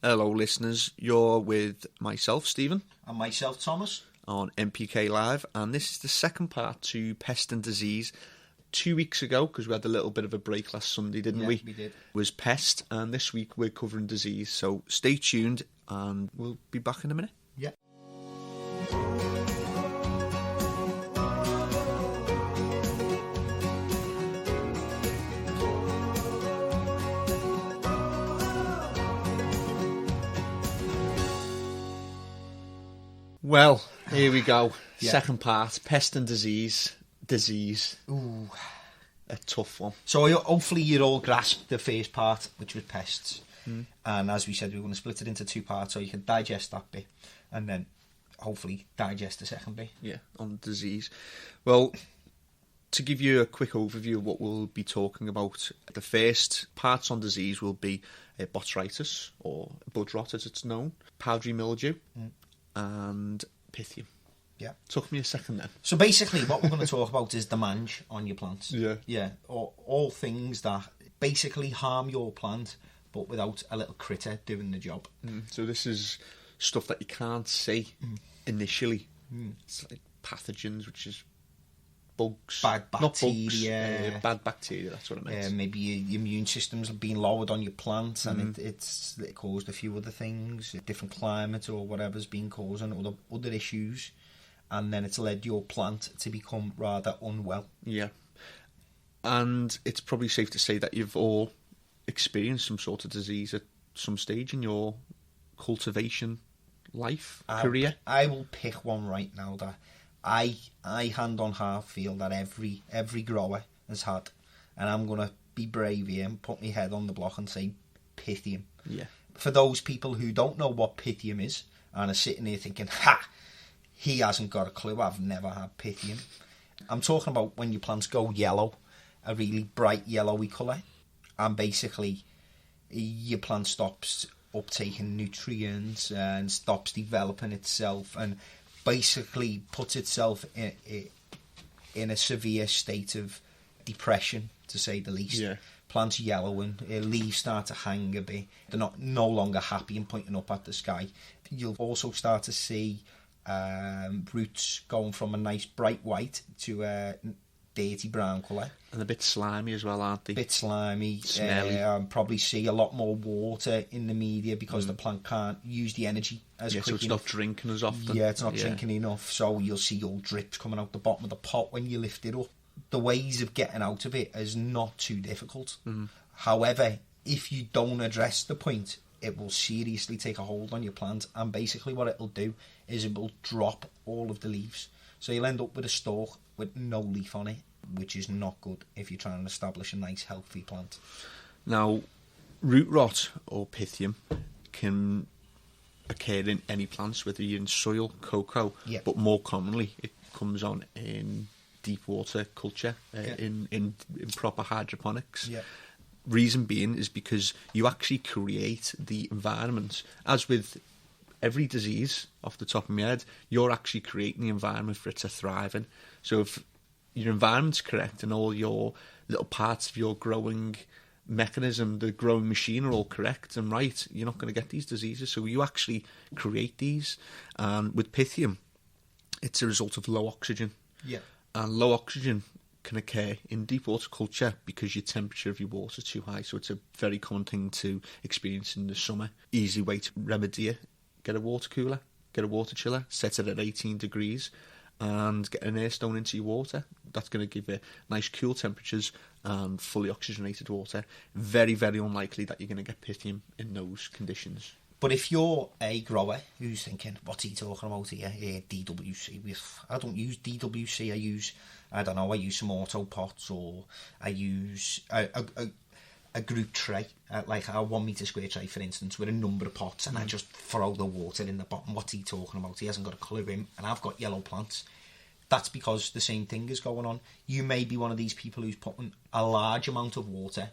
Hello, listeners. You're with myself, Stephen. And myself, Thomas. On NPK Live, and this is the second part to Pest and Disease. 2 weeks ago, because we had a little bit of a break last Sunday, didn't we? We did. Was Pest, and this week we're covering disease. So stay tuned, and we'll be back in a minute. Yeah. Well, here we go. Yeah. Second part, Pest and Disease. Ooh. A tough one. So hopefully you all grasped the first part, which was pests. And as we said, we were going to split it into two parts so you can digest that bit and then hopefully digest the second bit. Yeah, on disease. Well, to give you a quick overview of what we'll be talking about, the first parts on disease will be botrytis, or bud rot as it's known, powdery mildew, and Pythium. Yeah. Took me a second then. So basically what we're going to talk about is the mange on your plants. Yeah. Yeah, all things that basically harm your plant but without a little critter doing the job. So this is stuff that you can't see initially. It's like pathogens, which is bugs. Bad bacteria. Not bugs, bad bacteria, that's what I meant. Maybe your immune system's been lowered on your plant and it caused a few other things, a different climate or whatever's been causing other issues, and then it's led your plant to become rather unwell. Yeah. And it's probably safe to say that you've all experienced some sort of disease at some stage in your cultivation life, career. I will pick one right now that I hand on heart feel that every grower has had, and I'm going to be brave here and put my head on the block and say Pythium. Yeah. For those people who don't know what Pythium is and are sitting here thinking, ha, he hasn't got a clue, I've never had Pythium. I'm talking about when your plants go yellow, a really bright yellowy colour, and basically your plant stops uptaking nutrients and stops developing itself and basically puts itself in a severe state of depression, to say the least. Yeah. Plants yellowing, leaves start to hang a bit. They're no longer happy and pointing up at the sky. You'll also start to see roots going from a nice bright white to a dirty brown colour. And a bit slimy as well, aren't they? Bit slimy. Smelly. Probably see a lot more water in the media because the plant can't use the energy as quickly. So it's not drinking as often. Yeah, it's not drinking enough, so you'll see all drips coming out the bottom of the pot when you lift it up. The ways of getting out of it is not too difficult. However, if you don't address the point, it will seriously take a hold on your plant, and basically what it'll do is it will drop all of the leaves. So you'll end up with a stalk with no leaf on it, which is not good if you're trying to establish a nice healthy plant. Now, root rot or Pythium can occur in any plants, whether you're in soil, cocoa, but more commonly it comes on in deep water culture, in proper hydroponics. Reason being is because you actually create the environment. As with every disease, off the top of my head, you're actually creating the environment for it to thrive in. So if your environment's correct and all your little parts of your growing mechanism, the growing machine, are all correct and right, you're not going to get these diseases. So you actually create these. And with Pythium, it's a result of low oxygen. And low oxygen can occur in deep water culture because your temperature of your water is too high. So it's a very common thing to experience in the summer. Easy way to remedy it: get a water cooler, get a water chiller, set it at 18 degrees, and get an air stone into your water. That's going to give you nice cool temperatures and fully oxygenated water. Very, very unlikely that you're going to get Pythium in those conditions. But if you're a grower who's thinking, what's he talking about here? DWC. I don't use DWC. I use some AutoPots, or I use a group tray, like a 1 metre square tray, for instance, with a number of pots, and I just throw the water in the bottom. What's he talking about? He hasn't got a clue in, and I've got yellow plants. That's because the same thing is going on. You may be one of these people who's putting a large amount of water,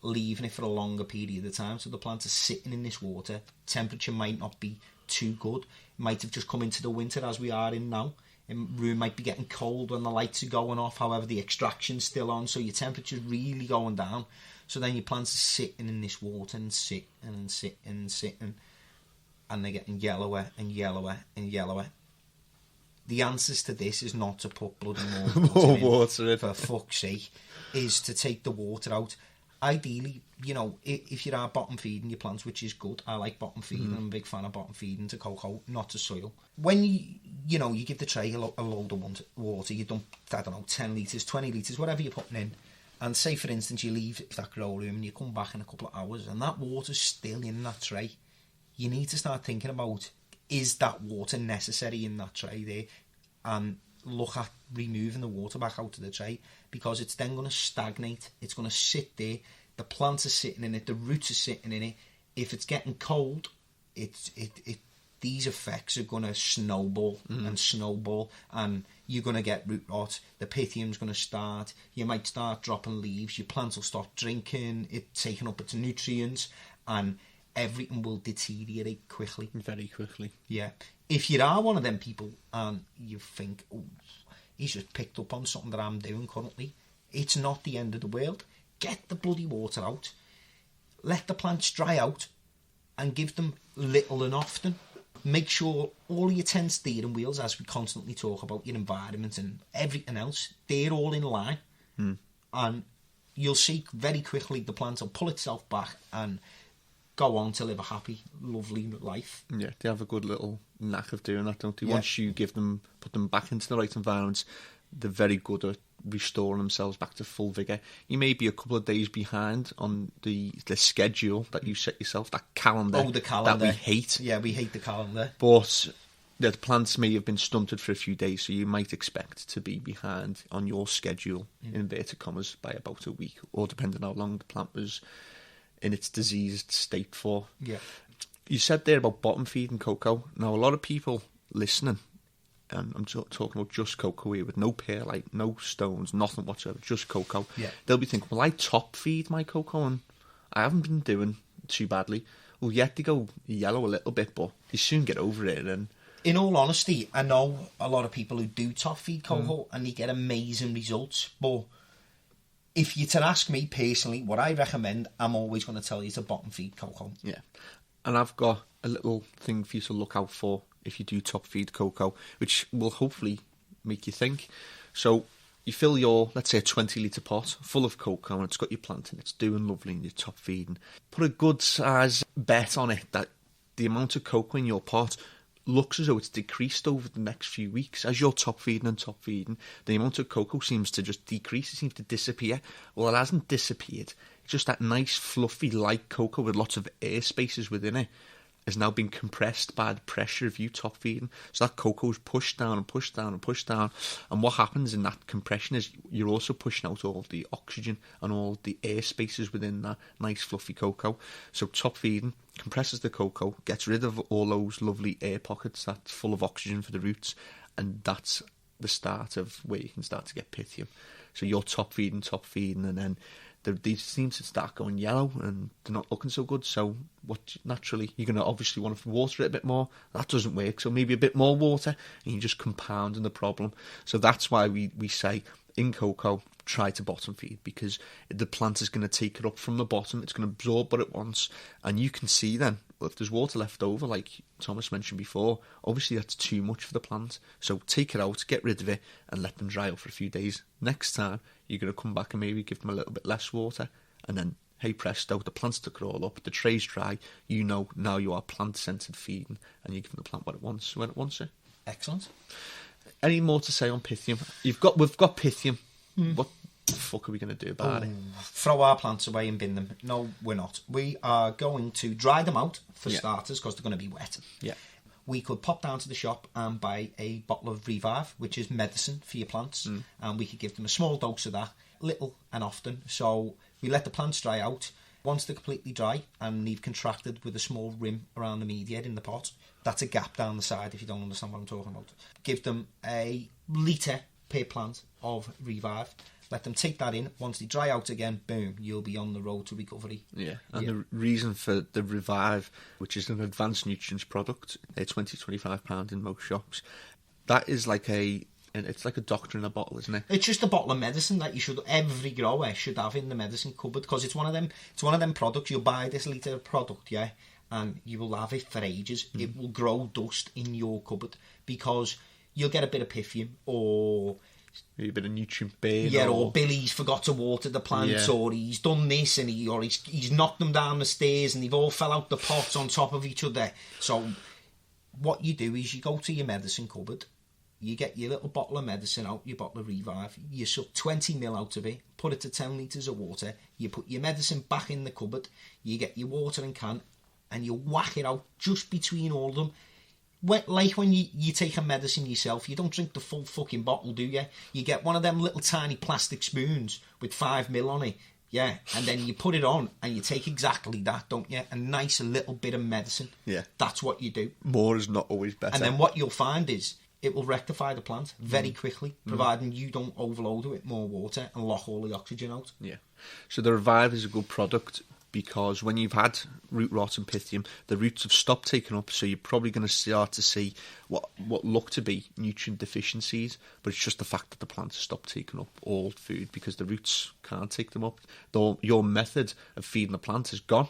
leaving it for a longer period of time, so the plants are sitting in this water. Temperature might not be too good. It might have just come into the winter as we are in now. room might be getting cold when the lights are going off, however the extraction's still on, so your temperature's really going down. So then your plants are sitting in this water and sitting and sitting and sitting, and they're getting yellower and yellower and yellower. The answers to this is not to put bloody more water in, for fuck's sake, is to take the water out. Ideally, you know, if you are bottom feeding your plants, which is good, I like bottom feeding, I'm a big fan of bottom feeding to cocoa, not to soil. When you know, you give the tray a load of water, you dump, I don't know, 10 litres, 20 litres, whatever you're putting in, and say, for instance, you leave that grow room and you come back in a couple of hours and that water's still in that tray, you need to start thinking about, is that water necessary in that tray there? And look at removing the water back out of the tray, because it's then going to stagnate, it's going to sit there, the plants are sitting in it, the roots are sitting in it. If it's getting cold, these effects are going to snowball and snowball, and you're going to get root rot, the pythium's going to start, you might start dropping leaves, your plants will start drinking it, taking up its nutrients, and everything will deteriorate quickly. Very quickly. Yeah. If you are one of them people and you think, oh, he's just picked up on something that I'm doing currently, it's not the end of the world. Get the bloody water out, let the plants dry out, and give them little and often. Make sure all your 10 steering wheels, as we constantly talk about, your environment and everything else, they're all in line. And you'll see very quickly the plant will pull itself back and go on to live a happy, lovely life. Yeah, they have a good little knack of doing that, don't they? Yeah. Once you put them back into the right environment, they're very good at restoring themselves back to full vigour. You may be a couple of days behind on the schedule that you set yourself, that calendar. Oh, the calendar. That we hate. Yeah, we hate the calendar. But the plants may have been stunted for a few days, so you might expect to be behind on your schedule, in inverted commas, by about a week, or depending on how long the plant was in its diseased state for. Yeah. You said there about bottom feeding cocoa. Now, a lot of people listening, and I'm talking about just cocoa here with no perlite, no stones, nothing whatsoever, just cocoa. Yeah. They'll be thinking, well, I top feed my cocoa and I haven't been doing too badly. Well, yet they go yellow a little bit, but you soon get over it. And in all honesty, I know a lot of people who do top feed cocoa and they get amazing results, but if you're to ask me personally, what I recommend, I'm always going to tell you to bottom feed cocoa. Yeah. And I've got a little thing for you to look out for if you do top feed cocoa, which will hopefully make you think. So you fill your, let's say, a 20 litre pot full of cocoa, and it's got your plant in, it's doing lovely and you're top feeding. Put a good size bet on it that the amount of cocoa in your pot looks as though it's decreased over the next few weeks. As you're top feeding, the amount of cocoa seems to just decrease, it seems to disappear. Well, it hasn't disappeared. It's just that nice, fluffy, light cocoa with lots of air spaces within it has now been compressed by the pressure of you top feeding. So that cocoa is pushed down and pushed down and pushed down. And what happens in that compression is you're also pushing out all the oxygen and all the air spaces within that nice fluffy cocoa. So top feeding compresses the cocoa, gets rid of all those lovely air pockets that's full of oxygen for the roots, and that's the start of where you can start to get pythium. So you're top feeding, and then these seem to start going yellow and they're not looking so good. So naturally you're going to obviously want to water it a bit more. That doesn't work, so maybe a bit more water and you're just compounding the problem. So that's why we say in cocoa, try to bottom feed, because the plant is going to take it up from the bottom, it's going to absorb what it wants, and you can see then, if there's water left over, like Thomas mentioned before, obviously that's too much for the plant. So take it out, get rid of it, and let them dry out for a few days. Next time, you're going to come back and maybe give them a little bit less water, and then, hey presto, the plant's took it all up, the tray's dry, you know now you are plant-centred feeding, and you give the plant what it wants when it wants it. Excellent. Any more to say on pythium? We've got pythium. What the fuck are we going to do about it? Throw our plants away and bin them. No, we're not. We are going to dry them out for starters, because they're going to be wet. Yeah. We could pop down to the shop and buy a bottle of Revive, which is medicine for your plants, and we could give them a small dose of that, little and often. So we let the plants dry out. Once they're completely dry and they've contracted with a small rim around the media in the pot, that's a gap down the side if you don't understand what I'm talking about. Give them a litre per plant of Revive. Let them take that in. Once they dry out again, boom, you'll be on the road to recovery. Yeah, and the reason for the Revive, which is an advanced nutrients product, they're £20-25 in most shops. That is like it's like a doctor in a bottle, isn't it? It's just a bottle of medicine that every grower should have in the medicine cupboard, because it's one of them products. You'll buy this litre of product, yeah, and you will have it for ages. It will grow dust in your cupboard, because you'll get a bit of Pythium, or a bit of nutrient burn, or Billy's forgot to water the plants, or he's done this and he's knocked them down the stairs and they've all fell out the pots on top of each other. So what you do is you go to your medicine cupboard, you get your little bottle of medicine out, your bottle of Revive, you suck 20ml out of it, put it to 10 litres of water, you put your medicine back in the cupboard, you get your watering can and you whack it out just between all of them. Like when you take a medicine yourself, you don't drink the full fucking bottle, do you? You get one of them little tiny plastic spoons with 5ml on it, yeah, and then you put it on and you take exactly that, don't you? A nice little bit of medicine. Yeah. That's what you do. More is not always better. And then what you'll find is it will rectify the plant very quickly, providing you don't overload it with more water and lock all the oxygen out. Yeah. So the Revive is a good product, because when you've had root rot and Pythium, the roots have stopped taking up, so you're probably going to start to see what look to be nutrient deficiencies, but it's just the fact that the plants have stopped taking up all food because the roots can't take them up. Though your method of feeding the plant is gone.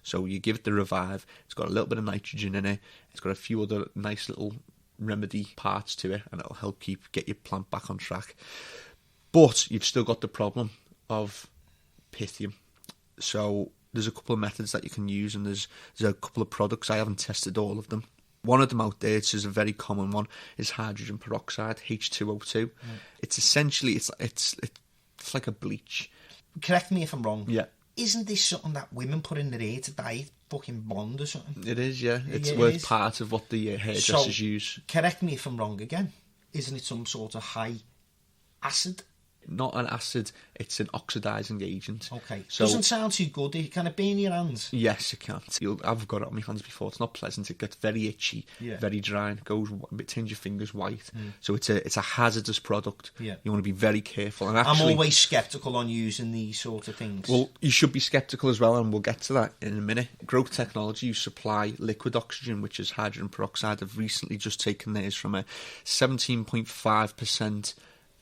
So you give it the Revive, it's got a little bit of nitrogen in it, it's got a few other nice little remedy parts to it, and it'll help get your plant back on track. But you've still got the problem of Pythium. So there's a couple of methods that you can use, and there's a couple of products. I haven't tested all of them. One of them out there, which is a very common one, is hydrogen peroxide, H2O2. It's essentially it's like a bleach. Correct me if I'm wrong. Yeah. Isn't this something that women put in their hair to dye it fucking blonde or something? It is, yeah. It's part of what the hairdressers use. Correct me if I'm wrong again. Isn't it some sort of high acid? Not an acid, it's an oxidising agent. Okay. So, doesn't sound too good. Can it burn your hands? Yes, it can. I've got it on my hands before. It's not pleasant. It gets very itchy, very dry, and it turns your fingers white. So it's a hazardous product. Yeah. You want to be very careful. And actually, I'm always sceptical on using these sort of things. Well, you should be sceptical as well, and we'll get to that in a minute. Growth Technology, you supply liquid oxygen, which is hydrogen peroxide. Have recently just taken theirs from a 17.5%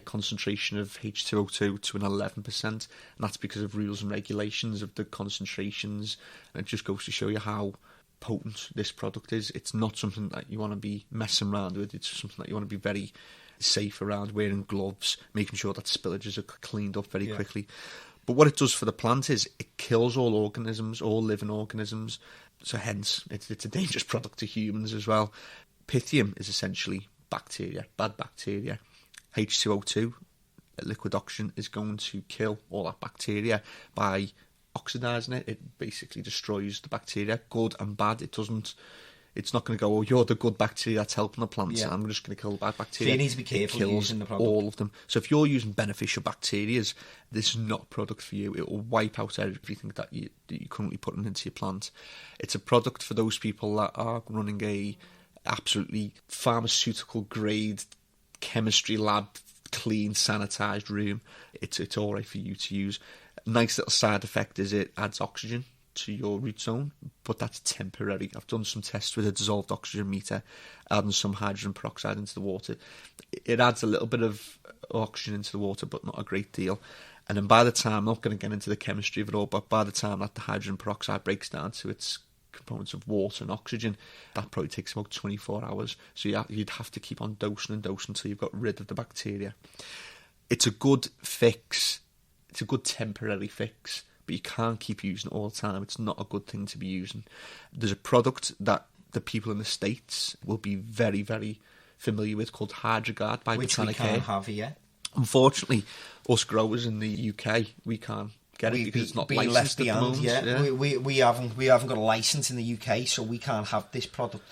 concentration of H2O2 to an 11%, and that's because of rules and regulations of the concentrations, and it just goes to show you how potent this product is. It's not something that you want to be messing around with. It's something that you want to be very safe around, wearing gloves, making sure that spillages are cleaned up very quickly. But what it does for the plant is it kills all organisms, all living organisms, so hence it's a dangerous product to humans as well. Pythium is essentially bacteria, bad bacteria. H2O2, liquid oxygen, is going to kill all that bacteria by oxidising it. It basically destroys the bacteria, good and bad. It's not going to go, oh, you're the good bacteria that's helping the plants, and I'm just going to kill the bad bacteria. So you need to be careful using the product. All of them. So if you're using beneficial bacteria, this is not a product for you. It will wipe out everything that you're currently putting into your plant. It's a product for those people that are running a absolutely pharmaceutical grade chemistry lab, clean, sanitised room. It's all right for you to use. A nice little side effect is it adds oxygen to your root zone, but that's temporary. I've done some tests with a dissolved oxygen meter, adding some hydrogen peroxide into the water. It adds a little bit of oxygen into the water, but not a great deal. And then by the time, I'm not going to get into the chemistry of it all, but by the time that the hydrogen peroxide breaks down to its components of water and oxygen, that probably takes about 24 hours. So you'd have to keep on dosing and dosing until you've got rid of the bacteria. It's a good fix. It's a good temporary fix, but you can't keep using it all the time. It's not a good thing to be using. There's a product that the people in the States will be very, very familiar with called HydroGuard by Which Botanica. we can't have here. Unfortunately, us growers in the UK, we can't get it because it's not licensed at the moment. Yeah. We haven't got a license in the UK, so we can't have this product.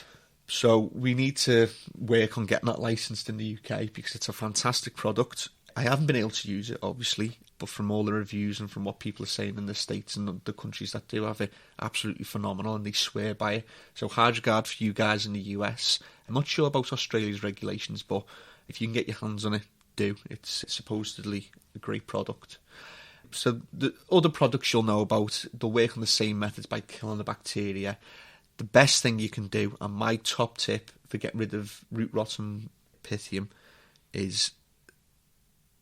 So we need to work on getting that licensed in the UK because it's a fantastic product. I haven't been able to use it, obviously, but from all the reviews and from what people are saying in the States and the countries that do have it, absolutely phenomenal, and they swear by it. So HydroGuard for you guys in the US. I'm not sure about Australia's regulations, but if you can get your hands on it, do. It's supposedly a great product. So the other products you'll know about, they'll work on the same methods by killing the bacteria. The best thing you can do, and my top tip for getting rid of root rot and Pythium is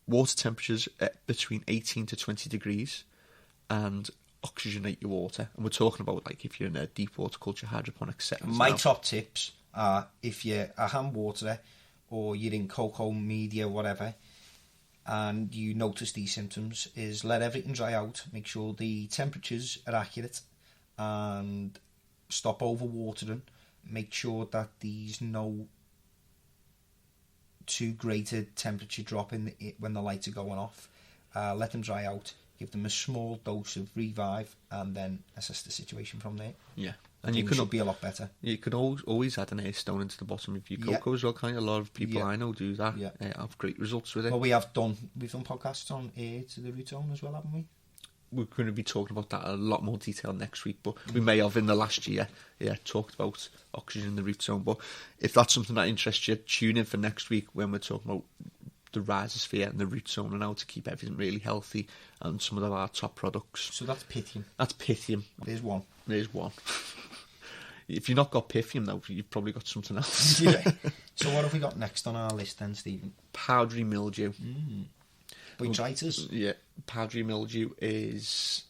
water temperatures at between 18 to 20 degrees and oxygenate your water. And we're talking about like if you're in a deep water culture hydroponic setting. My top tips are if you're a hand waterer or you're in cocoa media, whatever, and you notice these symptoms, is let everything dry out, make sure the temperatures are accurate, and stop over watering. Make sure that there's no too great a temperature drop when the lights are going off. Let them dry out, give them a small dose of Revive, and then assess the situation from there. Yeah. And you should be a lot better. You could always add an air stone into the bottom of your cocoa as well. Kind of a lot of people I know do that. Yeah. Have great results with it. Well, we've done podcasts on air to the root zone as well, haven't we? We're going to be talking about that in a lot more detail next week, but we may have in the last year, talked about oxygen in the root zone. But if that's something that interests you, tune in for next week when we're talking about the rhizosphere and the root zone and how to keep everything really healthy and some of our top products. So that's Pythium. That's Pythium. There's one. If you've not got Pythium, though, you've probably got something else. Yeah. So what have we got next on our list then, Stephen? Powdery mildew. Botrytis? Yeah, powdery mildew is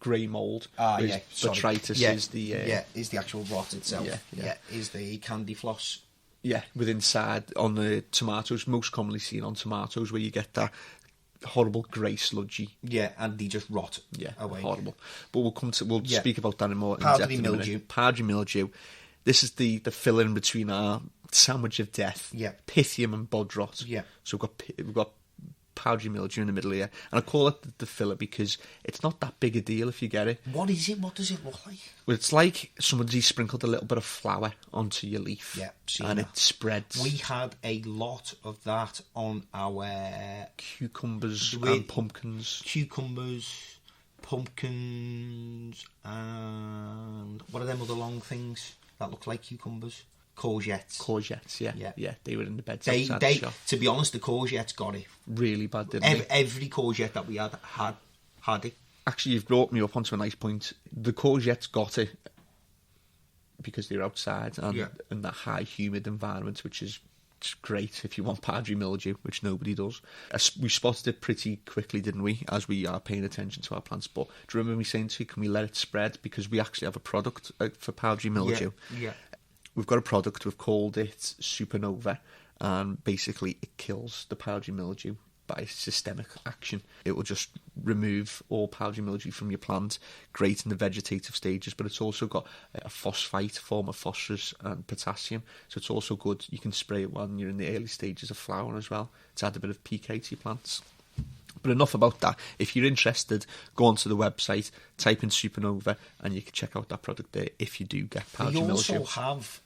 grey mould. Botrytis is the... is the actual rot itself. Is the candy floss. Yeah, with inside on the tomatoes, most commonly seen on tomatoes, where you get that horrible grey sludgy. Yeah, and they just rot away. Horrible. But we'll speak about that in more powdery in depth mildew. Powdery mildew. This is the filler in between our sandwich of death. Yeah. Pythium and bud rot. Yeah. So we've got powdery mildew in the middle here, and I call it the filler because it's not that big a deal if you get it. What is it? What does it look like? Well, it's like somebody sprinkled a little bit of flour onto your leaf, and it spreads. We had a lot of that on our cucumbers and pumpkins. Cucumbers, pumpkins, and what are them other long things that look like cucumbers? Courgettes, yeah. They were in the beds outside the shop. To be honest, the courgettes got it really bad, didn't they? Every courgette that we had it. Actually, you've brought me up onto a nice point. The courgettes got it because they're outside and in that high humid environment, which is great if you want powdery mildew, which nobody does. We spotted it pretty quickly, didn't we, as we are paying attention to our plants. But do you remember me saying to you, can we let it spread? Because we actually have a product for powdery mildew. Yeah. We've got a product, we've called it Supernova, and basically it kills the powdery mildew by systemic action. It will just remove all powdery mildew from your plant, great in the vegetative stages, but it's also got a phosphite form of phosphorus and potassium, so it's also good. You can spray it when you're in the early stages of flowering as well, to add a bit of PK to your plants. But enough about that. If you're interested, go onto the website, type in Supernova, and you can check out that product there if you do get powdery mildew. We also have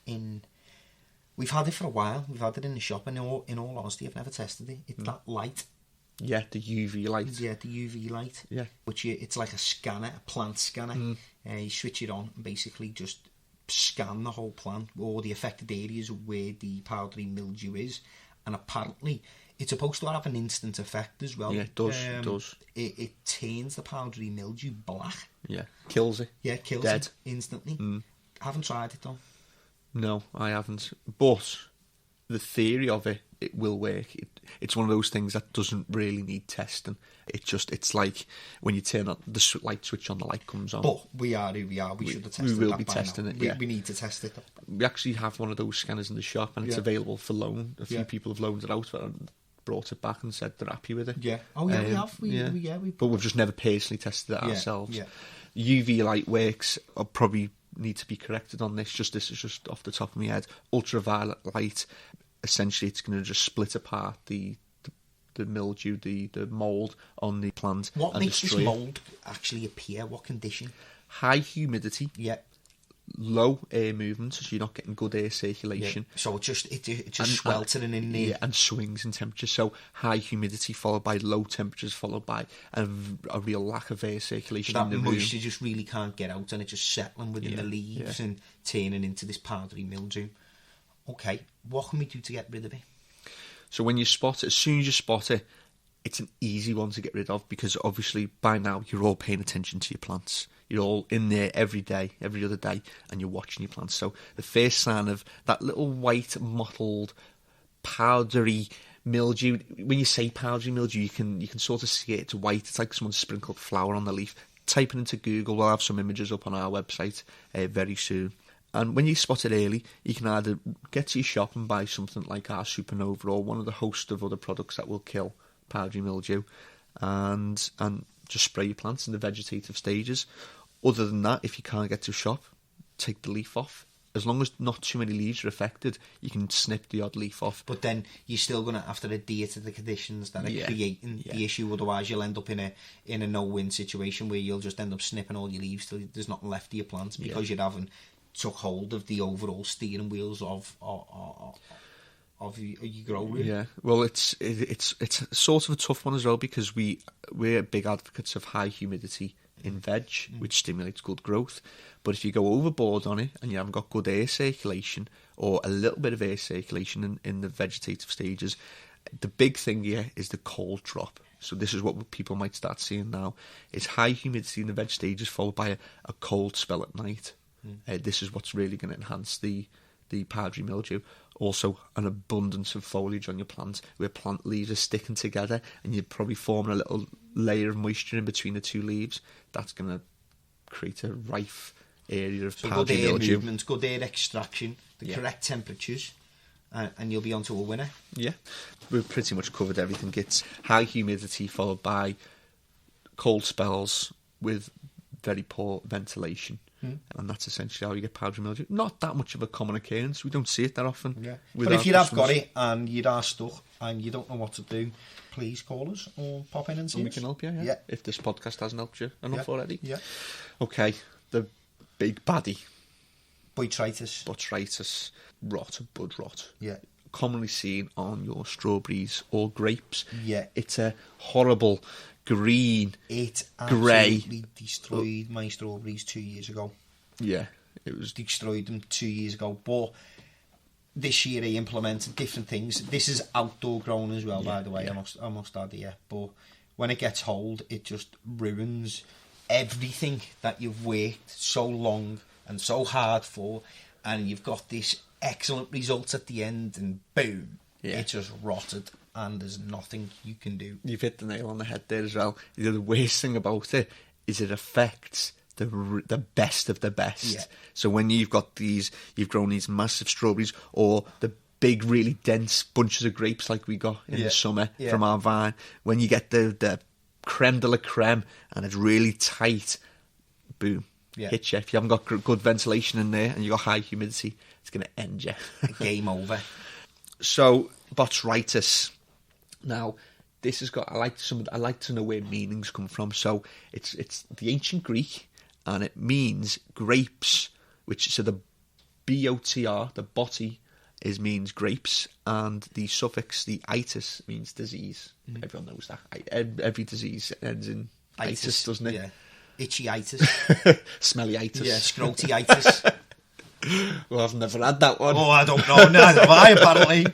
we've had it for a while. We've had it in the shop, and in all honesty, I've never tested it. It's that light. Yeah, the UV light. Yeah, the UV light. Yeah. It's like a scanner, a plant scanner. You switch it on and basically just scan the whole plant or the affected areas where the powdery mildew is, and apparently it's supposed to have an instant effect as well. Yeah, it does. It turns the powdery mildew black. Yeah, kills it. Yeah, kills it instantly. I haven't tried it though. No, I haven't. But the theory of it will work. It's one of those things that doesn't really need testing. It's like when you turn on the light switch on, the light comes on. But we are who we are. We should have tested it. We will be testing it. We need to test it. We actually have one of those scanners in the shop, and it's available for loan. A few people have loaned it out and brought it back and said they're happy with it. Yeah. Oh yeah, we have. But we've just never personally tested it ourselves. Yeah. UV light works. I'll probably need to be corrected on this. This is just off the top of my head. Ultraviolet light. Essentially, it's going to just split apart the mildew, the mould on the plant. What makes this mould actually appear? What condition? High humidity. Yeah. Low air movement, so you're not getting good air circulation. Yeah. So it's just sweltering in there. Yeah, and swings in temperature. So high humidity followed by low temperatures, followed by a real lack of air circulation so in the room. That moisture just really can't get out, and it's just settling within the leaves and turning into this powdery mildew. Okay, what can we do to get rid of it? So when you spot it, as soon as you spot it, it's an easy one to get rid of, because obviously by now you're all paying attention to your plants. You're all in there every day, every other day, and you're watching your plants. So the first sign of that little white mottled powdery mildew. When you say powdery mildew, you can sort of see it. It's white. It's like someone sprinkled flour on the leaf. Type it into Google. We'll have some images up on our website very soon. And when you spot it early, you can either get to your shop and buy something like our Supernova or one of the host of other products that will kill powdery mildew, and just spray your plants in the vegetative stages. Other than that, if you can't get to a shop, take the leaf off. As long as not too many leaves are affected, you can snip the odd leaf off. But then you're still going to have to adhere to the conditions that are creating the issue. Otherwise, you'll end up in a no-win situation where you'll just end up snipping all your leaves till there's nothing left of your plants because you haven't took hold of the overall steering wheels of your grow room. Yeah, well, it's sort of a tough one as well because we're big advocates of high humidity in veg, which stimulates good growth. But if you go overboard on it and you haven't got good air circulation or a little bit of air circulation in the vegetative stages, the big thing here is the cold drop. So this is what people might start seeing now. It's high humidity in the veg stages followed by a cold spell at night. This is what's really going to enhance the powdery mildew. Also, an abundance of foliage on your plant, where plant leaves are sticking together, and you're probably forming a little layer of moisture in between the two leaves. That's going to create a rife area of powdery mildew. Good air movement, good air extraction, the correct temperatures, and you'll be onto a winner. Yeah, we've pretty much covered everything. It's high humidity followed by cold spells with very poor ventilation. And that's essentially how you get powdery mildew. Not that much of a common occurrence. We don't see it that often. Yeah. But if you have got it and you are stuck and you don't know what to do, please call us or pop in and see us. We can help you, yeah. If this podcast hasn't helped you enough already. Yeah. Okay, the big baddie. Botrytis. Rot, bud rot. Yeah. Commonly seen on your strawberries or grapes. Yeah. It's a horrible green, it grey. Absolutely destroyed my strawberries 2 years ago. Yeah, it was destroyed them 2 years ago. But this year I implemented different things. This is outdoor grown as well, by the way. I must add here. But when it gets hold, it just ruins everything that you've worked so long and so hard for, and you've got this excellent result at the end, and boom, it just rotted. And there's nothing you can do. You've hit the nail on the head there as well. The worst thing about it is it affects the best of the best. Yeah. So when you've grown these massive strawberries or the big, really dense bunches of grapes like we got in the summer from our vine, when you get the creme de la creme and it's really tight, boom, hit you. If you haven't got good ventilation in there and you've got high humidity, it's going to end you. Game over. So, botrytis. Now, this has got. I like to know where meanings come from. So it's the ancient Greek, and it means grapes. So the botr, the botti, means grapes, and the suffix the itis means disease. Everyone knows that. Every disease ends in itis, doesn't it? Yeah. Itchy-itis. Smelly-itis. Yeah, scroty-itis. Well, I've never had that one. Oh, I don't know. Neither have I, apparently.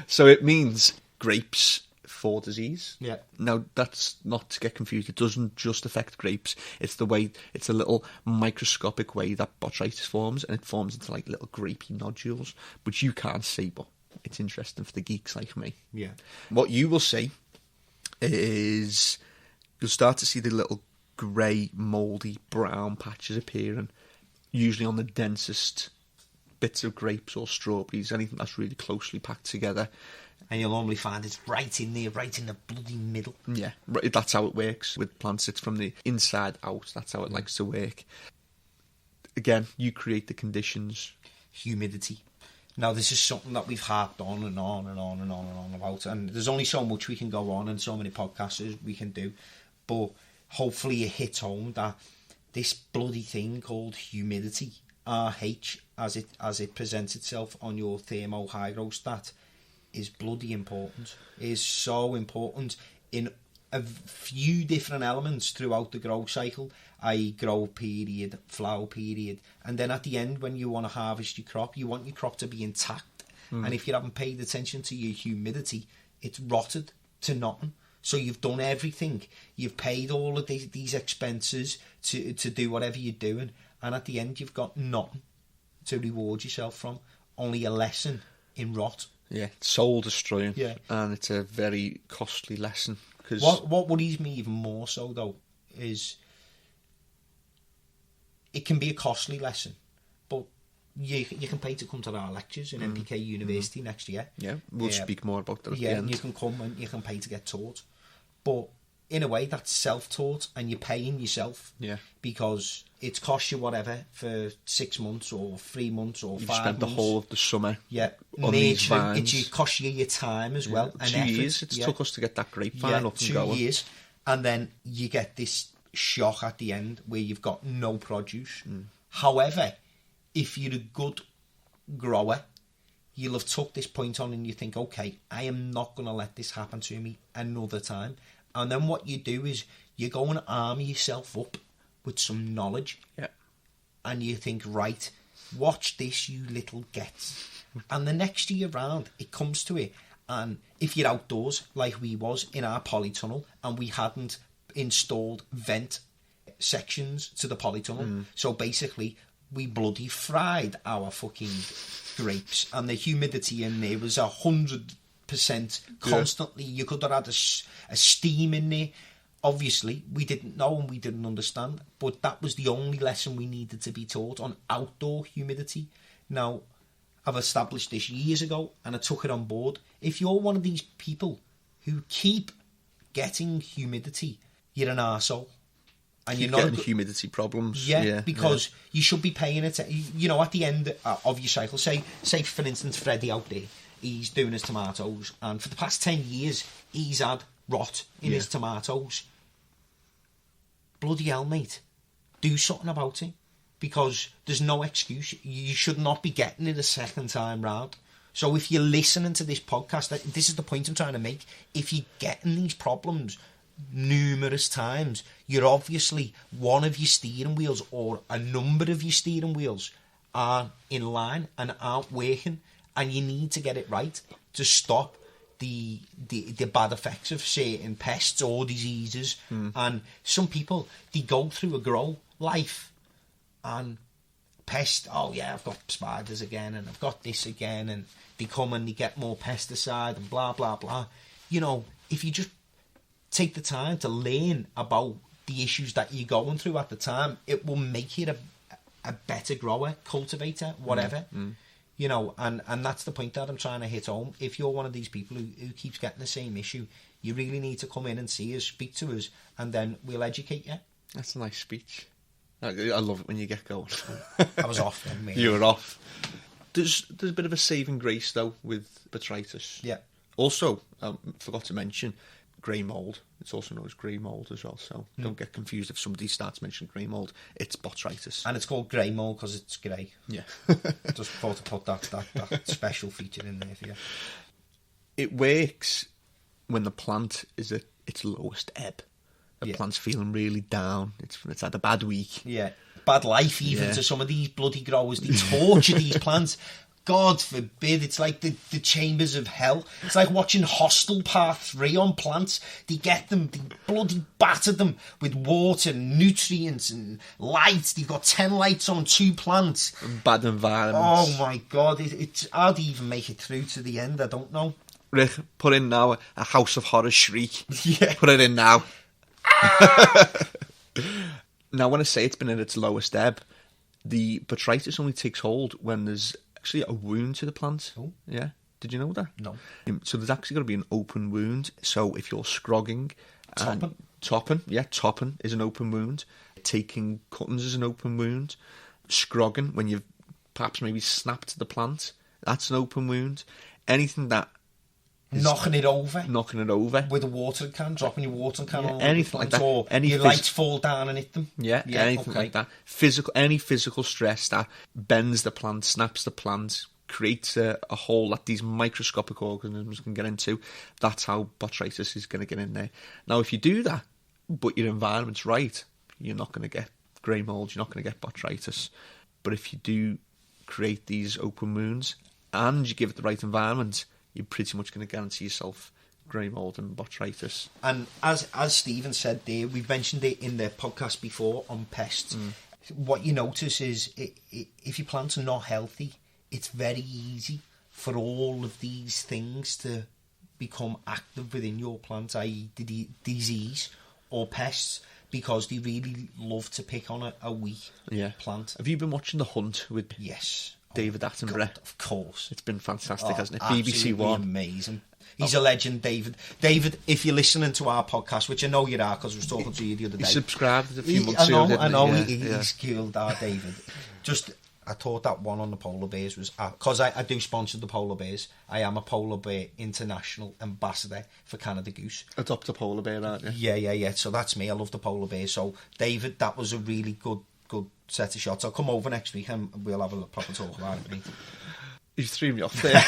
So it means grapes for disease. Yeah. Now, that's not to get confused. It doesn't just affect grapes. It's a little microscopic way that botrytis forms, and it forms into like little grapey nodules, which you can't see, but it's interesting for the geeks like me. Yeah. What you will see is you'll start to see the little grey, mouldy, brown patches appearing, usually on the densest bits of grapes or strawberries, anything that's really closely packed together. And you'll normally find it's right in there, right in the bloody middle. Yeah, that's how it works with plants. It's from the inside out. That's how it likes to work. Again, you create the conditions. Humidity. Now, this is something that we've harped on and on and on and on and on about, and there's only so much we can go on and so many podcasts we can do, but hopefully it hits home that this bloody thing called humidity, RH, as it presents itself on your thermohygrostat, is bloody important. It is so important in a few different elements throughout the grow cycle, i.e. grow period, flower period, and then at the end when you want to harvest your crop, you want your crop to be intact. And if you haven't paid attention to your humidity, it's rotted to nothing. So you've done everything, you've paid all of these expenses to do whatever you're doing, and at the end you've got nothing to reward yourself from, only a lesson in rot. Yeah, soul destroying. Yeah. And it's a very costly lesson. Cause What worries me even more so, though, is it can be a costly lesson, but you can pay to come to our lectures in NPK University next year. Yeah, we'll speak more about that at the end. You can come and you can pay to get taught. But in a way, that's self-taught, and you're paying yourself. Yeah. Because it's cost you whatever for 6 months or 3 months or 5 months. You've spent the whole of the summer on these vines. It costs you your time as well. And 2 years it took us to get that grapevine up and going. 2 years. And then you get this shock at the end where you've got no produce. However, if you're a good grower, you'll have took this point on and you think, okay, I am not going to let this happen to me another time. And then what you do is you go and arm yourself up with some knowledge. Yeah. And you think, right, watch this, you little gets. And the next year round, it comes to it. And if you're outdoors, like we was in our polytunnel, and we hadn't installed vent sections to the polytunnel, so basically we bloody fried our fucking grapes, and the humidity in there was 100% constantly. You could have had a steam in there. Obviously, we didn't know and we didn't understand, but that was the only lesson we needed to be taught on outdoor humidity. Now, I've established this years ago, and I took it on board. If you're one of these people who keep getting humidity, you're an arsehole. And you're not getting humidity problems. Because you should be paying it. You know, at the end of your cycle, say for instance, Freddie out there, he's doing his tomatoes, and for the past 10 years, he's had rot in his tomatoes. Bloody hell, mate. Do something about it. Because there's no excuse. You should not be getting it a second time round. So if you're listening to this podcast, this is the point I'm trying to make. If you're getting these problems numerous times, you're obviously one of your steering wheels or a number of your steering wheels are in line and aren't working, and you need to get it right to stop the bad effects of certain pests or diseases. And some people, they go through a grow life and pest, oh yeah, I've got spiders again and I've got this again, and they come and they get more pesticide and blah blah blah. You know, if you just take the time to learn about the issues that you're going through at the time, it will make you a better grower, cultivator, whatever. You know, and that's the point that I'm trying to hit home. If you're one of these people who keeps getting the same issue, you really need to come in and see us, speak to us, and then we'll educate you. That's a nice speech. I love it when you get going. I was off then, mate. You were off. There's a bit of a saving grace, though, with botrytis. Yeah. Also, forgot to mention, grey mould. It's also known as grey mould as well, so don't get confused if somebody starts mentioning grey mould. It's botrytis. And it's called grey mould because it's grey. Yeah. Just thought to put that special feature in there for you. It works when the plant is at its lowest ebb. The plant's feeling really down. It's had a bad week. Yeah. Bad life even to some of these bloody growers. They torture these plants. God forbid, it's like the chambers of hell. It's like watching Hostel Part 3 on plants. They get them, they bloody batter them with water and nutrients and lights. They've got 10 lights on 2 plants. And bad environments. Oh my God, how do you even make it through to the end? I don't know. Rick, put in now a House of Horror shriek. Yeah. Put it in now. Now, when I say it's been at its lowest ebb, the botrytis only takes hold when there's actually a wound to the plant. Oh. Yeah. Did you know that? No. So there's actually got to be an open wound. So if you're scrogging... Topping is an open wound. Taking cuttings is an open wound. Scrogging, when you've perhaps maybe snapped the plant, that's an open wound. Anything that... Knocking it over with a watering can, dropping your watering can on anything like that, or your lights fall down and hit them. Anything like that. Any physical stress that bends the plant, snaps the plant, creates a hole that these microscopic organisms can get into. That's how botrytis is going to get in there. Now, if you do that, but your environment's right, you're not going to get grey mould. You're not going to get botrytis. But if you do create these open wounds and you give it the right environment, you're pretty much going to guarantee yourself grey mould and botrytis. And as Stephen said there, we've mentioned it in the podcast before on pests. What you notice is if your plants are not healthy, it's very easy for all of these things to become active within your plant, i.e. disease or pests, because they really love to pick on a weak plant. Have you been watching The Hunt with David Attenborough? God, of course. It's been fantastic, hasn't it? BBC One. Amazing. He's a legend, David. David, if you're listening to our podcast, which I know you are because I was talking to you the other day. He subscribed a few months ago, I know. He's killed our David. I thought that one on the polar bears was... Because I do sponsor the polar bears. I am a polar bear international ambassador for Canada Goose. Adopt a polar bear, aren't you? Yeah. So that's me. I love the polar bear. So, David, that was a really good set of shots. I'll come over next week and we'll have a proper talk about it, mate. You threw me off there.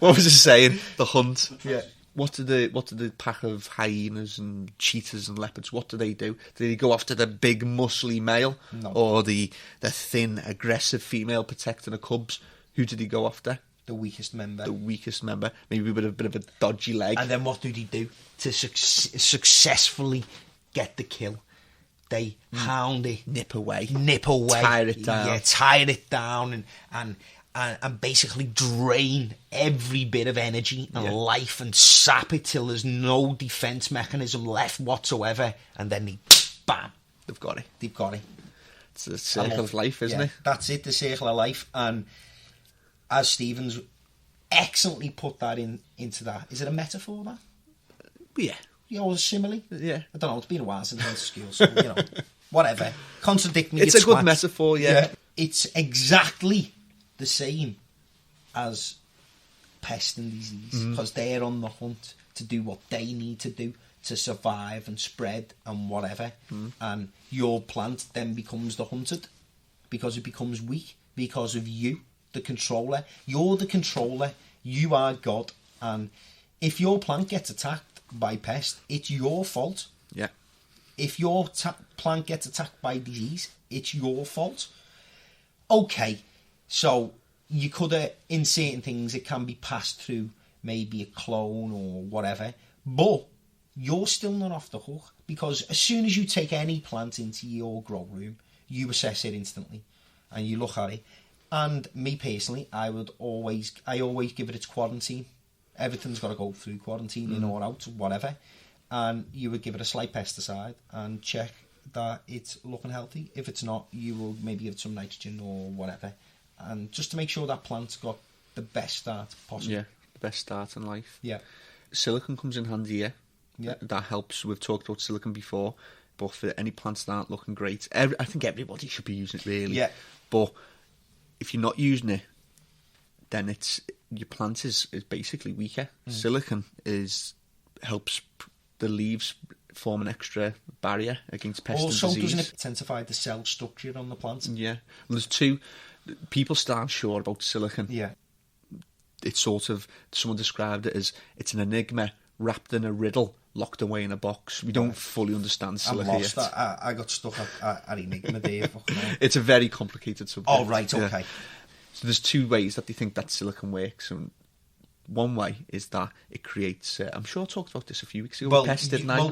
What was I saying? The Hunt. Yeah. What do the pack of hyenas and cheetahs and leopards, what do? Do they go after the big muscly male? No. Or the thin, aggressive female protecting the cubs? Who did he go after? The weakest member. Maybe with a bit of a dodgy leg. And then what do they do to successfully get the kill? They hound it. Nip away. Tire it down. Yeah, tire it down and basically drain every bit of energy and life and sap it till there's no defence mechanism left whatsoever. And then bam. They've got it. It's the circle of life, isn't it? That's it, the circle of life. And as Stephen's excellently put that into that. Is it a metaphor, that? Yeah. Or a simile? Yeah. I don't know, it's been a while since I went to school, so, whatever. Contradict me. It's a good metaphor, yeah. It's exactly the same as pest and disease, because they're on the hunt to do what they need to do to survive and spread and whatever. And your plant then becomes the hunted because it becomes weak because of you, the controller. You're the controller. You are God. And if your plant gets attacked by pest, it's your fault. Yeah. If your plant gets attacked by disease, it's your fault. Okay, so you could have, in certain things, it can be passed through maybe a clone or whatever, but you're still not off the hook, because as soon as you take any plant into your grow room, you assess it instantly and you look at it. And me personally, I always give it its quarantine. Everything's got to go through quarantine, in or out, whatever. And you would give it a slight pesticide and check that it's looking healthy. If it's not, you will maybe give it some nitrogen or whatever. And just to make sure that plant's got the best start possible. Yeah, the best start in life. Yeah. Silicon comes in handy here. Yeah. That helps. We've talked about silicon before, but for any plants that aren't looking great, I think everybody should be using it, really. Yeah. But if you're not using it, then your plant is basically weaker. Silicon helps the leaves form an extra barrier against pest and disease. Also, doesn't it intensify the cell structure on the plant? Yeah. And there's two. People still aren't sure about silicon. Yeah. It's sort of, someone described it as, it's an enigma wrapped in a riddle, locked away in a box. We don't fully understand silicon yet. I got stuck at enigma there. It's a very complicated subject. Oh, right, okay. Yeah. So there's two ways that they think that silicon works. And one way is that it creates... I'm sure I talked about this a few weeks ago with Pest, didn't I?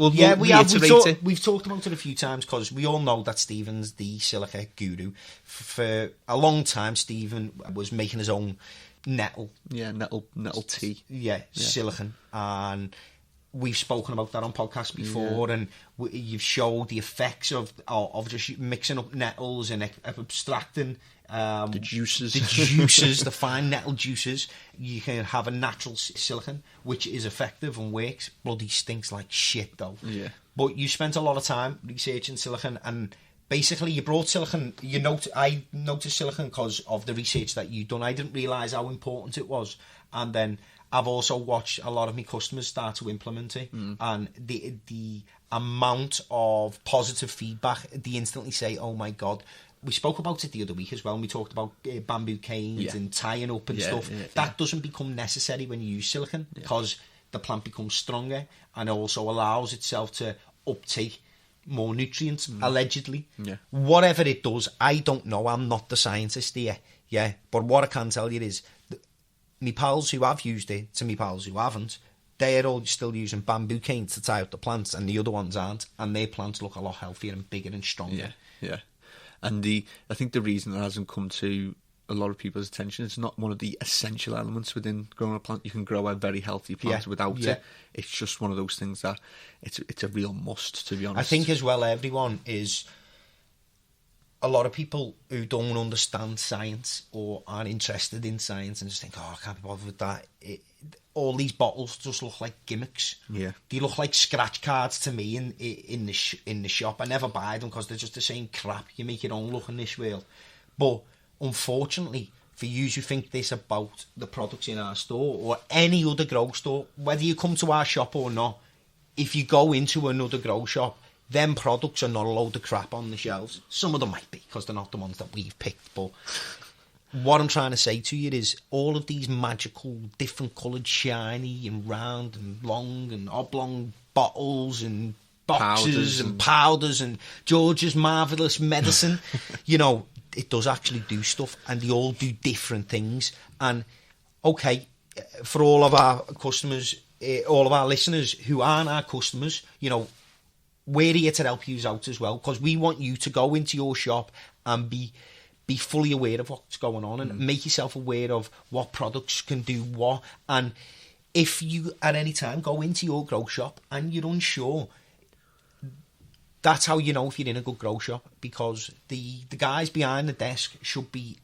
We've talked about it a few times, because we all know that Stephen's the silica guru. For a long time, Stephen was making his own nettle. Yeah, nettle tea. Yeah, silicon. And we've spoken about that on podcasts before, and you've showed the effects of just mixing up nettles and abstracting... the juices, the fine nettle juices. You can have a natural silicon, which is effective and works. Bloody stinks like shit, though. Yeah. But you spent a lot of time researching silicon, and basically you brought silicon. I noticed silicon because of the research that you've done. I didn't realise how important it was, and then I've also watched a lot of my customers start to implement it, and the amount of positive feedback. They instantly say, "Oh my God." We spoke about it the other week as well, and we talked about bamboo canes and tying up and stuff. That doesn't become necessary when you use silicon, because the plant becomes stronger and also allows itself to uptake more nutrients, allegedly. Yeah. Whatever it does, I don't know. I'm not the scientist here. Yeah, but what I can tell you is, me pals who have used it to me pals who haven't, they're all still using bamboo canes to tie up the plants, and the other ones aren't, and their plants look a lot healthier and bigger and stronger. Yeah. And I think the reason it hasn't come to a lot of people's attention. It's not one of the essential elements within growing a plant. You can grow a very healthy plant without it. It's just one of those things that it's a real must, to be honest. I think as well, everyone is... A lot of people who don't understand science or aren't interested in science and just think, I can't be bothered with that. All these bottles just look like gimmicks. Yeah. They look like scratch cards to me in the shop. I never buy them because they're just the same crap. You make your own look in this world. But unfortunately, for you who think this about the products in our store or any other grow store, whether you come to our shop or not, if you go into another grow shop, them products are not a load of crap on the shelves. Some of them might be because they're not the ones that we've picked. But what I'm trying to say to you is all of these magical, different coloured, shiny and round and long and oblong bottles and boxes and powders and George's Marvellous Medicine, it does actually do stuff, and they all do different things. And, okay, for all of our customers, all of our listeners who aren't our customers, we're here to help you out as well, because we want you to go into your shop and be fully aware of what's going on and make yourself aware of what products can do what. And if you at any time go into your grow shop and you're unsure, that's how you know if you're in a good grow shop, because the guys behind the desk should be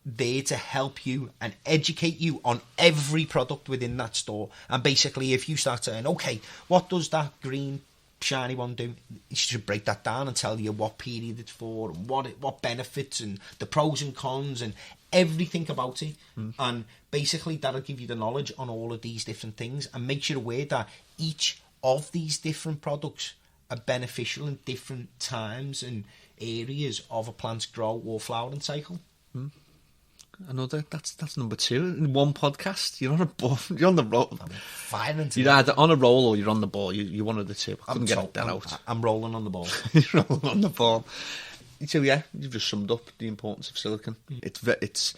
there to help you and educate you on every product within that store. And basically, if you start saying, okay, what does that green shiny one do, you should break that down and tell you what period it's for and what benefits and the pros and cons and everything about it. And basically that'll give you the knowledge on all of these different things and makes you aware that each of these different products are beneficial in different times and areas of a plant's grow or flowering cycle. Another, that's number 2 in one podcast. You're on a ball. You're on the roll. I'm firing. You're either on a roll or you're on the ball. You're one of the two. I couldn't get that out. I'm rolling on the ball. You're rolling on the ball. So yeah, you've just summed up the importance of silicon. It's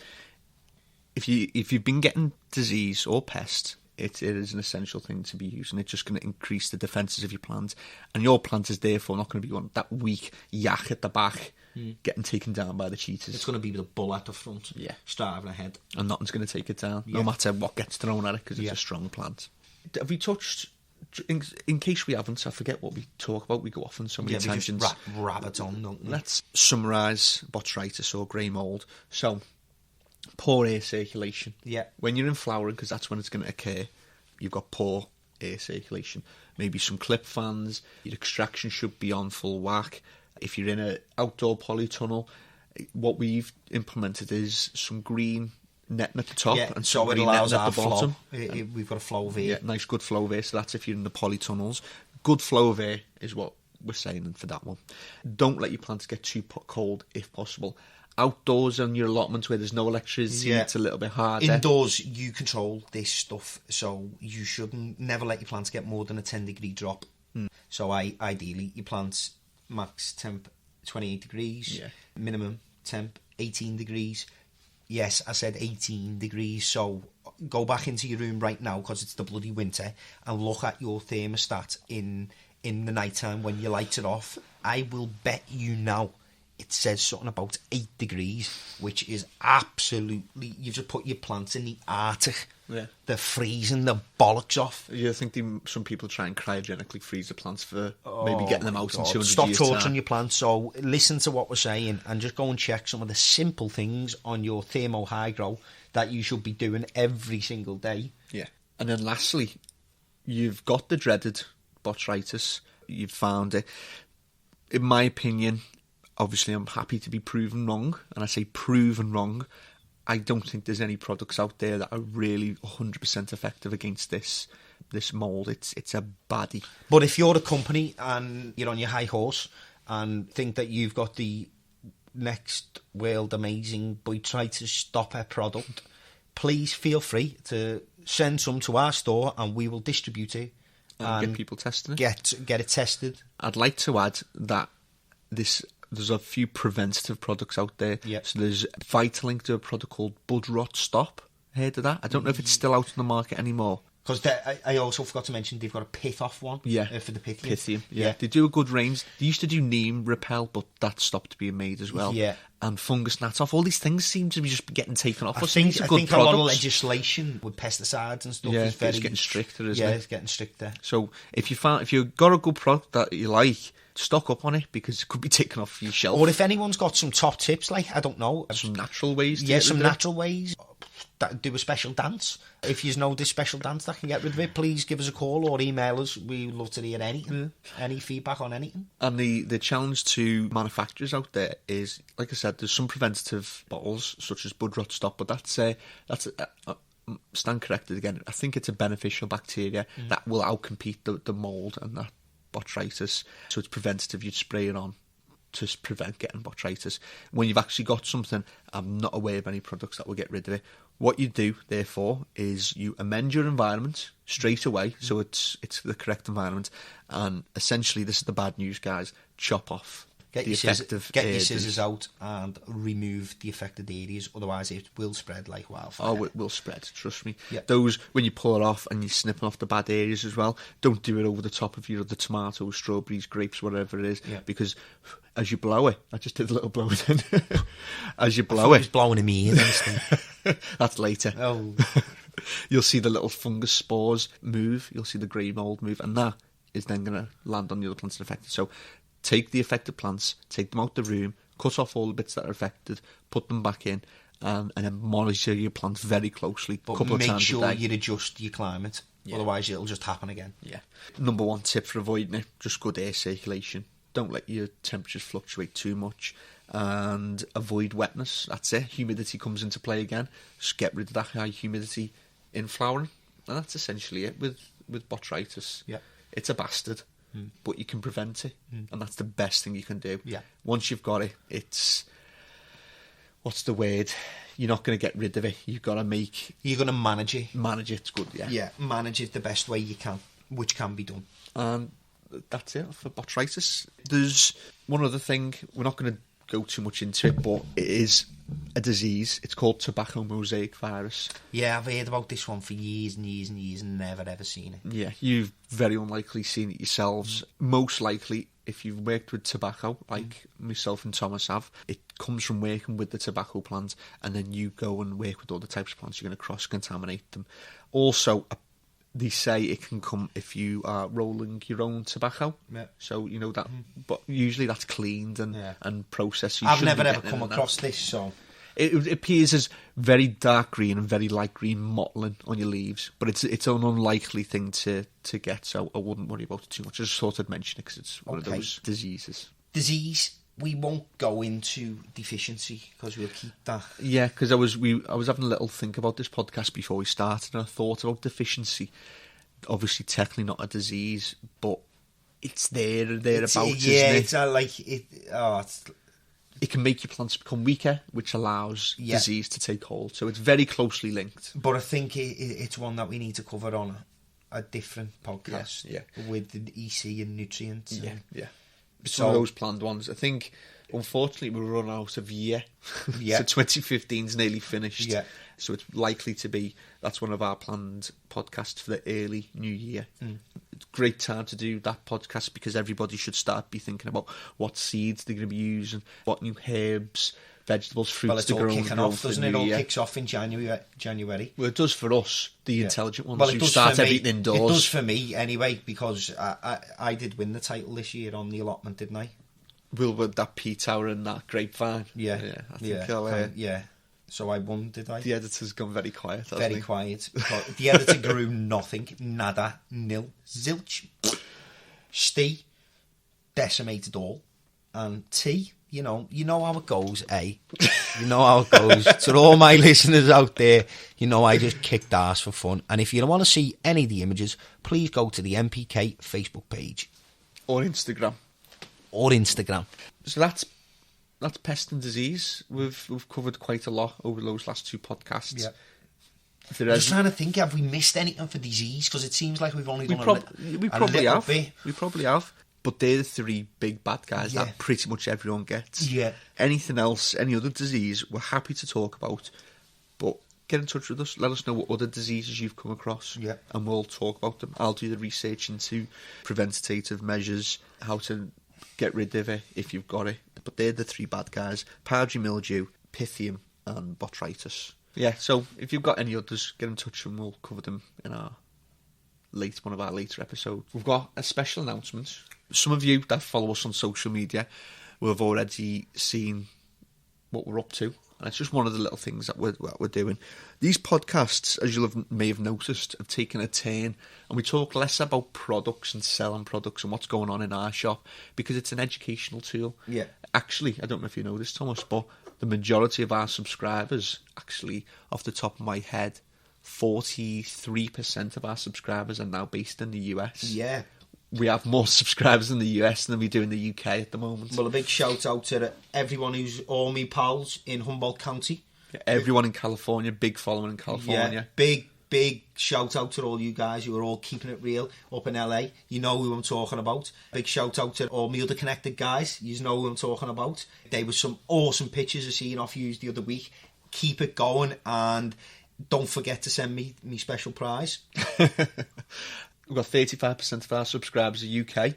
if you've been getting disease or pest, it is an essential thing to be using. It's just going to increase the defences of your plant, and your plant is therefore not going to be one that weak yak at the back. Getting taken down by the cheaters. It's going to be the bull at the front, starving ahead, and nothing's going to take it down, no matter what gets thrown at it, because it's a strong plant. Have we touched? In case we haven't, I forget what we talk about. We go off on so many tangents. Rabbit on, don't we? Let's summarise botrytis or grey mould. So, poor air circulation. Yeah. When you're in flowering, because that's when it's going to occur, you've got poor air circulation. Maybe some clip fans. Your extraction should be on full whack. If you're in an outdoor polytunnel, what we've implemented is some green netting at the top and some green netting at the bottom. We've got a flow of air. Yeah, nice good flow of air. So that's if you're in the polytunnels. Good flow of air is what we're saying for that one. Don't let your plants get too cold if possible. Outdoors on your allotment where there's no electricity, it's a little bit harder. Indoors, you control this stuff, so you shouldn't never let your plants get more than a 10-degree drop. So ideally, your plants max temp 28 degrees, minimum temp 18 degrees. Yes, I said 18 degrees, so go back into your room right now, because it's the bloody winter, and look at your thermostat in the night time when you light it off. I will bet you now it says something about 8 degrees, which is absolutely... You just put your plants in the Arctic. Yeah. They're freezing the bollocks off. You think some people try and cryogenically freeze the plants for maybe getting them out in 200 Stop years' torturing time. your plants. So listen to what we're saying and just go and check some of the simple things on your thermo high grow that you should be doing every single day. Yeah. And then lastly, you've got the dreaded botrytis. You've found it. In my opinion, obviously I'm happy to be proven wrong, and I say proven wrong. I don't think there's any products out there that are really 100% effective against this mould. It's a baddie. But if you're a company and you're on your high horse and think that you've got the next world amazing botrytis stopper product, please feel free to send some to our store and we will distribute it and get people testing it. Get it tested. I'd like to add that there's a few preventative products out there. Yep. So there's Vitalink, to a product called Bud Rot Stop. Heard of that? I don't know if it's still out in the market anymore. Because I also forgot to mention they've got a pith-off one for the Pythium. Pythium, yeah. They do a good range. They used to do neem repel, but that stopped being made as well. Yeah. And fungus gnats off. All these things seem to be just getting taken off. I think a lot of legislation with pesticides and stuff is very... it's getting stricter, isn't it? Yeah, it's getting stricter. So if you've got a good product that you like, stock up on it, because it could be taken off your shelf. Or if anyone's got some top tips, like, I don't know... Some natural ways to get rid of it. That do a special dance. If you know this special dance that can get rid of it, please give us a call or email us. We love to hear anything, any feedback on anything. And the challenge to manufacturers out there is, like I said, there's some preventative bottles such as bud rot stop, but that's stand corrected again. I think it's a beneficial bacteria that will outcompete the mold and that botrytis. So it's preventative. You'd spray it on to prevent getting botrytis. When you've actually got something, I'm not aware of any products that will get rid of it. What you do, therefore, is you amend your environment straight away, so it's the correct environment. And essentially, this is the bad news, guys. Chop off Get your scissors out and remove the affected areas, otherwise it will spread like wildfire. Oh, it will spread, trust me. Yep. Those, when you pull it off and you're snipping off the bad areas as well, don't do it over the top of your other tomatoes, strawberries, grapes, whatever it is, because as you blow it, I just did a little blow then. As you blow it... It's blowing in me in. That's later. Oh. You'll see the little fungus spores move, you'll see the grey mould move, and that is then going to land on the other plants that are affected. So take the affected plants, take them out the room, cut off all the bits that are affected, put them back in, and then monitor your plants very closely. But a couple of times a day. make sure you adjust your climate, otherwise it'll just happen again. Yeah. Number one tip for avoiding it, just good air circulation. Don't let your temperatures fluctuate too much, and avoid wetness. That's it. Humidity comes into play again. Just get rid of that high humidity in flowering, and that's essentially it with botrytis. Yeah. It's a bastard. But you can prevent it, and that's the best thing you can do. Yeah. Once you've got it, it's... What's the word? You're not going to get rid of it. You've got to You're going to manage it. Manage it's good, yeah. Yeah, manage it the best way you can, which can be done. And that's it for botrytis. There's one other thing. We're not going to go too much into it, but it is a disease. It's called tobacco mosaic virus. Yeah, I've heard about this one for years and years and years and never ever seen it. Yeah, you've very unlikely seen it yourselves. Most likely, if you've worked with tobacco, like myself and Thomas have, it comes from working with the tobacco plant, and then you go and work with other types of plants. You're going to cross-contaminate them. Also, they say it can come if you are rolling your own tobacco. Yeah. So, you know that, but usually that's cleaned and processed. So I've never ever come across this, so... It appears as very dark green and very light green mottling on your leaves, but it's an unlikely thing to get, so I wouldn't worry about it too much. I just thought I'd mention it because it's one of those diseases. Disease, we won't go into deficiency because we'll keep that. Yeah, because I was having a little think about this podcast before we started, and I thought about deficiency. Obviously, technically not a disease, but it's there and thereabouts, isn't it? Yeah, it can make your plants become weaker, which allows disease to take hold. So it's very closely linked. But I think it's one that we need to cover on a different podcast with the EC and nutrients. Yeah. Some of those planned ones. I think, unfortunately, we're running out of year. Yeah. So 2015's nearly finished. Yeah. So it's likely to be, that's one of our planned podcasts for the early new year. It's a great time to do that podcast because everybody should start be thinking about what seeds they're going to be using, what new herbs, vegetables, fruits to grow. Well, it's all kicking off, doesn't it? It all kicks off in January. Well, it does for us, the intelligent ones who start everything indoors. It does for me anyway, because I did win the title this year on the allotment, didn't I? Well, with that pea tower and that grapevine. Yeah. I think So I won, did I? The editor's gone very quiet, hasn't Very quiet. The editor grew nothing. Nada. Nil. Zilch. Stee. Decimated all. And T, you know how it goes, eh? You know how it goes. To all my listeners out there, you know I just kicked ass for fun. And if you don't want to see any of the images, please go to the NPK Facebook page. Or Instagram. So that's pest and disease. We've covered quite a lot over those last two podcasts. Yeah. I'm just trying to think, have we missed anything for disease? Because it seems like we've only done a little bit. We probably have. But they're the three big bad guys that pretty much everyone gets. Yeah. Anything else, any other disease, we're happy to talk about. But get in touch with us. Let us know what other diseases you've come across, and we'll talk about them. I'll do the research into preventative measures, how to get rid of it if you've got it. But they're the 3 bad guys: powdery mildew, pythium, and botrytis. Yeah, so if you've got any others, get in touch and we'll cover them in one of our later episodes. We've got a special announcement. Some of you that follow us on social media will have already seen what we're up to, and it's just one of the little things that we're doing. These podcasts, as may have noticed, have taken a turn, and we talk less about products and selling products and what's going on in our shop, because it's an educational tool. Yeah. Actually, I don't know if you know this, Thomas, but the majority of our subscribers, actually, off the top of my head, 43% of our subscribers are now based in the US. Yeah. We have more subscribers in the US than we do in the UK at the moment. Well, a big shout out to everyone who's all me pals in Humboldt County. Everyone in California, big following in California. Yeah, big shout out to all you guys who are all keeping it real up in LA. You know who I'm talking about. Big shout out to all my other connected guys. You know who I'm talking about. There was some awesome pictures I seen off you the other week. Keep it going, and don't forget to send me special prize. We've got 35% of our subscribers are UK,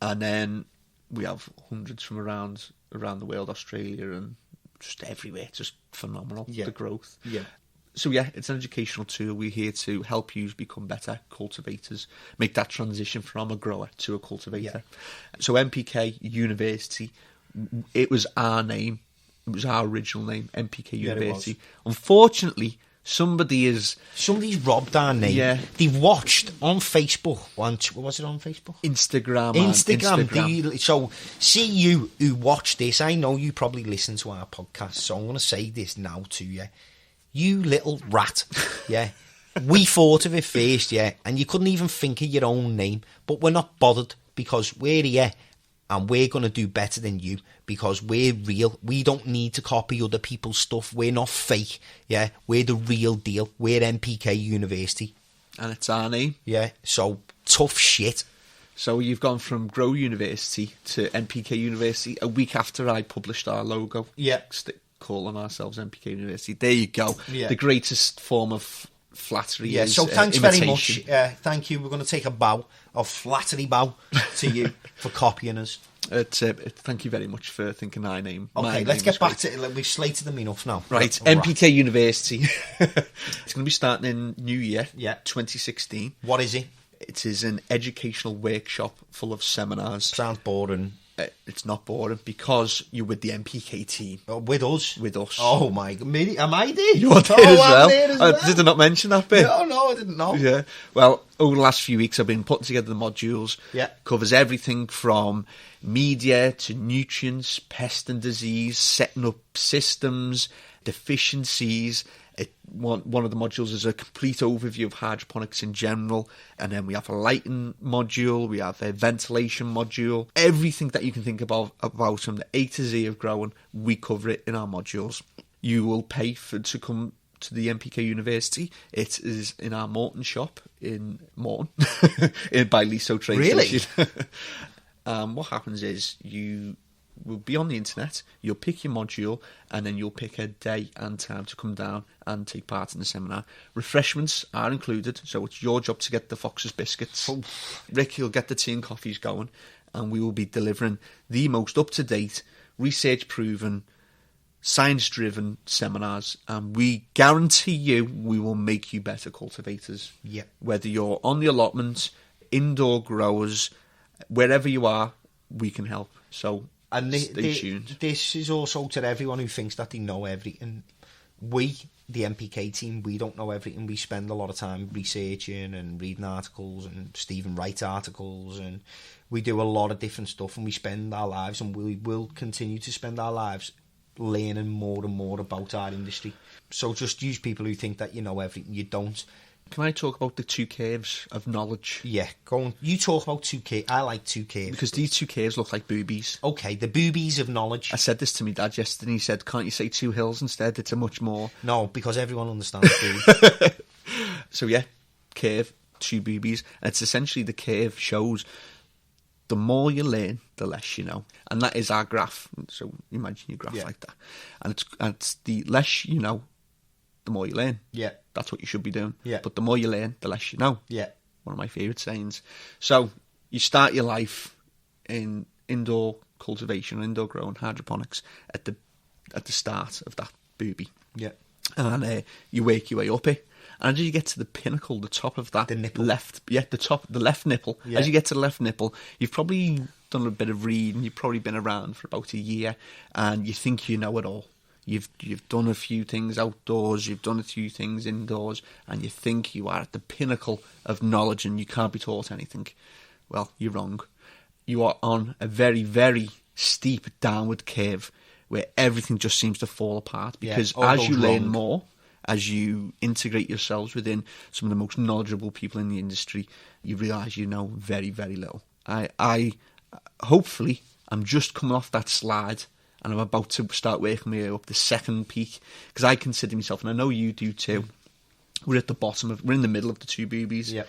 and then we have hundreds from around the world, Australia and just everywhere. It's just phenomenal, the growth. Yeah. So yeah, it's an educational tool. We're here to help you become better cultivators, make that transition from a grower to a cultivator. Yeah. So NPK University, it was our name. It was our original name, NPK University. Unfortunately, somebody's robbed our name. Yeah. They watched on Facebook. Was it on Facebook? Instagram. So, see you who watch this. I know you probably listen to our podcast, so I'm going to say this now to you. You little rat. Yeah. We thought of it first, yeah, and you couldn't even think of your own name. But we're not bothered, because we're here and we're going to do better than you, because we're real. We don't need to copy other people's stuff. We're not fake, yeah. We're the real deal. We're NPK University. And it's our name. Yeah, so tough shit. So you've gone from Grow University to NPK University a week after I published our logo. Yeah. Calling ourselves NPK University. There you go. Yeah. The greatest form of flattery. Yeah, is, so thanks imitation. very much. Thank you. We're going to take a flattery bow to you for copying us. Thank you very much for thinking our name. Okay, let's get back to it. We've slated them enough now. Right, NPK University. It's going to be starting in New Year, 2016. What is it? It is an educational workshop full of seminars. Sounds boring. It's not boring, because you're with the NPK team. With us? With us. Oh my God. Am I there? You're there as well. There as well. Did I not mention that bit? No, I didn't know. Yeah. Well, over the last few weeks I've been putting together the modules. Yeah. Covers everything from media to nutrients, pest and disease, setting up systems, deficiencies. One of the modules is a complete overview of hydroponics in general, and then we have a lighting module, we have a ventilation module. Everything that you can think about from the A to Z of growing, we cover it in our modules. You will pay to come to the NPK University. It is in our Morton shop in Morton, by Liso Train Station. What happens is you will be on the internet, you'll pick your module, and then you'll pick a day and time to come down and take part in the seminar. Refreshments are included, so it's your job to get the Fox's biscuits. Rick, you'll get the tea and coffees going, and we will be delivering the most up-to-date, research-proven, science-driven seminars, and we guarantee you we will make you better cultivators. Yep. Whether you're on the allotment, indoor growers, wherever you are, we can help. So stay tuned. This is also to everyone who thinks that they know everything. We, the NPK team, we don't know everything. We spend a lot of time researching and reading articles, and Stephen writes articles, and we do a lot of different stuff, and we spend our lives, and we will continue to spend our lives learning more and more about our industry. So just use people who think that you know everything. You don't. Can I talk about the 2 curves of knowledge? Yeah, go on. You talk about 2 curves. I like 2 curves. Because these 2 curves look like boobies. Okay, the boobies of knowledge. I said this to my dad yesterday, and he said, can't you say 2 hills instead? It's a much more... No, because everyone understands boobies. So yeah, curve, 2 boobies. And it's essentially the curve shows the more you learn, the less you know. And that is our graph. So imagine your graph like that. And it's the less you know, the more you learn. Yeah. That's what you should be doing. Yeah. But the more you learn, the less you know. Yeah. One of my favourite sayings. So you start your life in indoor cultivation, indoor growing, hydroponics at the start of that booby. Yeah. And you work your way up it. And as you get to the pinnacle, the top of that, the nipple. the left nipple. Yeah. As you get to the left nipple, you've probably done a bit of reading. You've probably been around for about a year, and you think you know it all. You've done a few things outdoors, you've done a few things indoors, and you think you are at the pinnacle of knowledge and you can't be taught anything. Well, you're wrong. You are on a very, very steep downward curve where everything just seems to fall apart, because as you learn more, as you integrate yourselves within some of the most knowledgeable people in the industry, you realise you know very, very little. I hopefully, I'm just coming off that slide and I'm about to start working my way up the second peak, because I consider myself, and I know you do too, we're at the bottom we're in the middle of the two boobies. Yeah.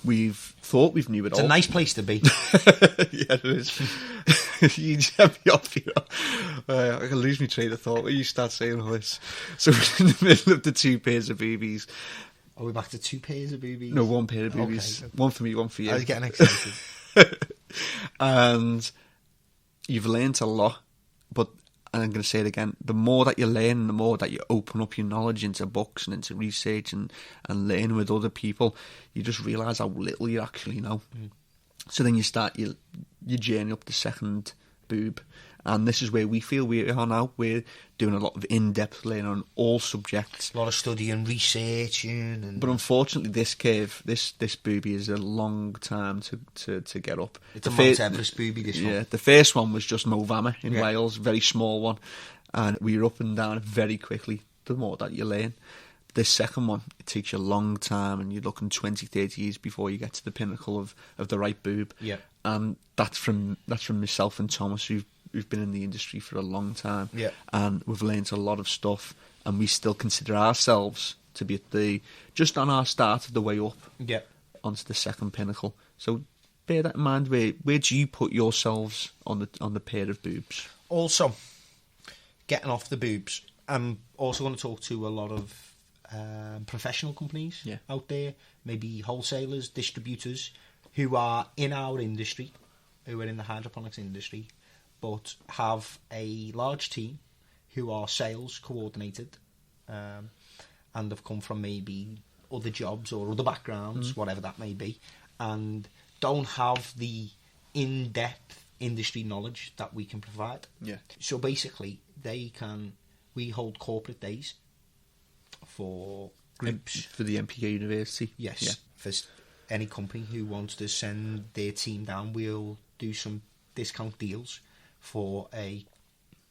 We've thought we've knew it all. It's a nice place to be. Yeah, it is. You set me off, you know. I can lose my train of thought when you start saying all this. So we're in the middle of the two pairs of boobies. Are we back to two pairs of boobies? No, one pair of boobies. Okay. One for me, one for you. I was getting excited. And you've learnt a lot, but and I'm going to say it again, the more that you learn, the more that you open up your knowledge into books and into research and learn with other people, you just realise how little you actually know. So then you start your journey up the second boob. And this is where we feel we are now. We're doing a lot of in-depth learning on all subjects. A lot of studying, researching. But unfortunately, this curve, this booby is a long time to get up. It's a Mount Everest booby, this one. Yeah, the first one was just Movama in Wales, very small one. And we were up and down very quickly, the more that you learn. This second one, it takes you a long time, and you're looking 20, 30 years before you get to the pinnacle of the right boob. Yeah. And that's from myself and Thomas, who've been in the industry for a long time. Yeah. And we've learnt a lot of stuff, and we still consider ourselves to be just on our start of the way up onto the second pinnacle. So bear that in mind. Where do you put yourselves on the pair of boobs? Also, getting off the boobs, I'm also going to talk to a lot of professional companies out there, maybe wholesalers, distributors, who are in our industry, who are in the hydroponics industry, but have a large team who are sales coordinated and have come from maybe other jobs or other backgrounds, whatever that may be, and don't have the in-depth industry knowledge that we can provide. Yeah. So basically, we hold corporate days for groups. For the NPK University? Yes. Yeah. For any company who wants to send their team down, we'll do some discount deals for a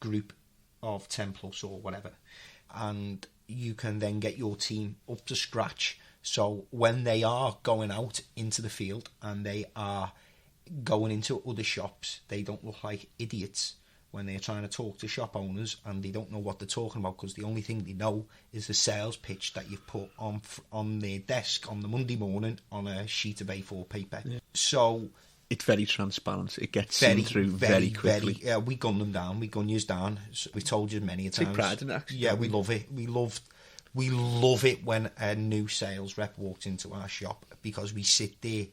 group of 10 plus or whatever. And you can then get your team up to scratch. So when they are going out into the field and they are going into other shops, they don't look like idiots when they're trying to talk to shop owners and they don't know what they're talking about, because the only thing they know is the sales pitch that you've put on their desk on the Monday morning on a sheet of A4 paper. Yeah. So it's very transparent. It gets seen through very quickly. We gun them down. We gun yous down. We've told you many a times. Take pride in it, actually. Yeah, we love it. We love it when a new sales rep walks into our shop, because we sit there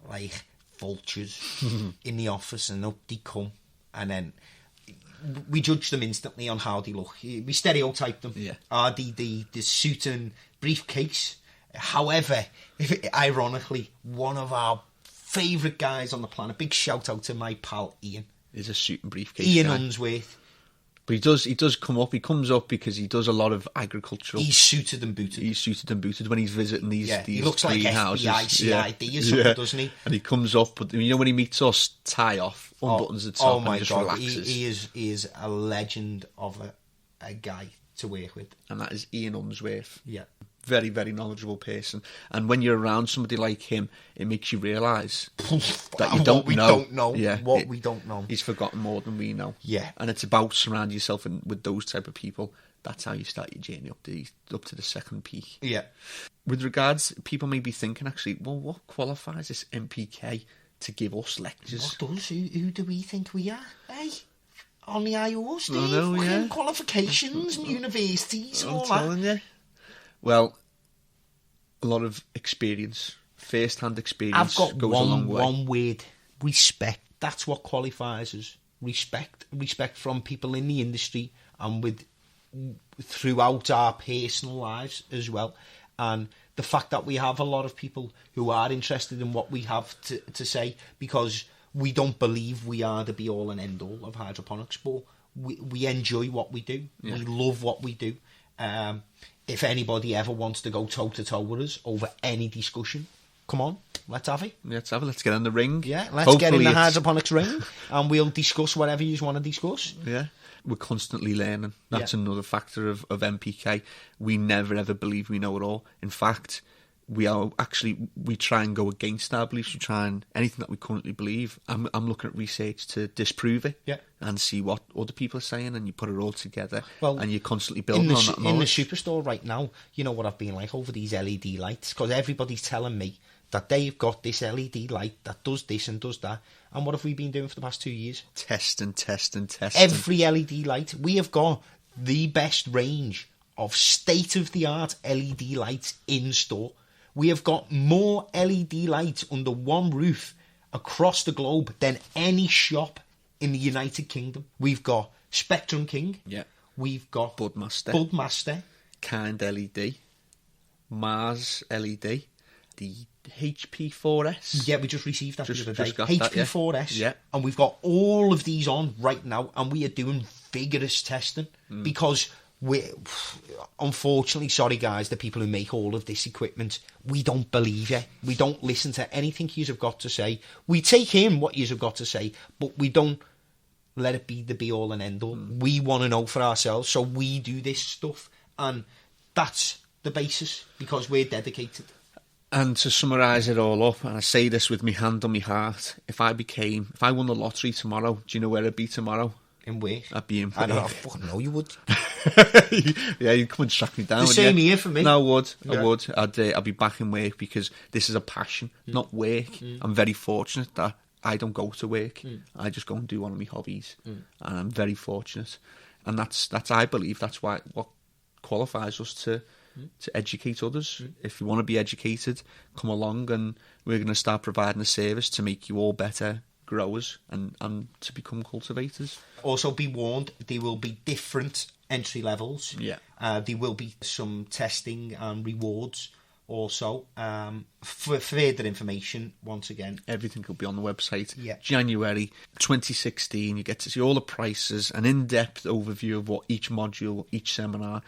like vultures in the office, and up they come, and then we judge them instantly on how they look. We stereotype them. Yeah. Are the suit and briefcase? However, ironically, one of our favourite guys on the planet, big shout out to my pal Ian. Is a suit and briefcase Ian guy. Unsworth. But he does come up. He comes up because he does a lot of agricultural. He's suited and booted. He's suited and booted when he's visiting these he looks like greenhouses. FBI, CID or something, doesn't he? And he comes up, but you know when he meets us, tie off, unbuttons the top, my and just God. relaxes. He is a legend of a guy to work with. And that is Ian Unsworth. Yeah. Very, very knowledgeable person. And when you're around somebody like him, it makes you realise that you don't know. What we don't know. He's forgotten more than we know. Yeah. And it's about surrounding yourself with those type of people. That's how you start your journey up to the second peak. Yeah. With regards, people may be thinking, actually, well, what qualifies this NPK to give us lectures? What does? Who do we think we are? Hey? On the IOs, Steve? I know, yeah. Qualifications and universities and all I'm telling you. Well, a lot of experience, first-hand experience goes a long way. One word: respect. That's what qualifies us. Respect from people in the industry and throughout our personal lives as well. And the fact that we have a lot of people who are interested in what we have to say, because we don't believe we are the be-all and end-all of hydroponics, but we enjoy what we do. Yeah. We love what we do. If anybody ever wants to go toe-to-toe with us over any discussion, come on, let's have it. Let's have it. Let's get in the ring. Yeah, let's get in the hydroponics ring, and we'll discuss whatever you want to discuss. Yeah. We're constantly learning. That's another factor of NPK. We never ever believe we know it all. In fact, we try and go against our beliefs. We try and anything that we currently believe. I'm looking at research to disprove it, and see what other people are saying, and you put it all together. Well, and you're constantly building on that knowledge. In the superstore right now, you know what I've been like over these LED lights, because everybody's telling me that they've got this LED light that does this and does that. And what have we been doing for the past 2 years? Testing. Every LED light. We have got the best range of state-of-the-art LED lights in store. We have got more LED lights under one roof across the globe than any shop in the United Kingdom. We've got Spectrum King. Yeah. We've got Budmaster. Kind LED. Mars LED. The HP4S. Yeah, we just received that the other day. HP4S. Yeah. And we've got all of these on right now, and we are doing vigorous testing because unfortunately, sorry guys, the people who make all of this equipment, we don't believe you. We don't listen to anything you have got to say. We take in what you have got to say, but we don't let it be the be-all and end-all. We want to know for ourselves, so we do this stuff, and that's the basis, because we're dedicated. And to summarise it all up, and I say this with my hand on my heart, if I won the lottery tomorrow, do you know where I'd be tomorrow? In where? I'd be in. I don't fucking know you would. Yeah, you'd come and track me down. The same here for me. No, I would. I'd be back in work, because this is a passion, not work. I'm very fortunate that I don't go to work. I just go and do one of my hobbies, and I'm very fortunate. And that's I believe that's what qualifies us to educate others. If you want to be educated, come along, and we're going to start providing a service to make you all better growers and to become cultivators. Also be warned, there will be different entry levels. There will be some testing and rewards also. For further information, once again, everything will be on the website. January 2016, you get to see all the prices, an in-depth overview of what each module, each seminar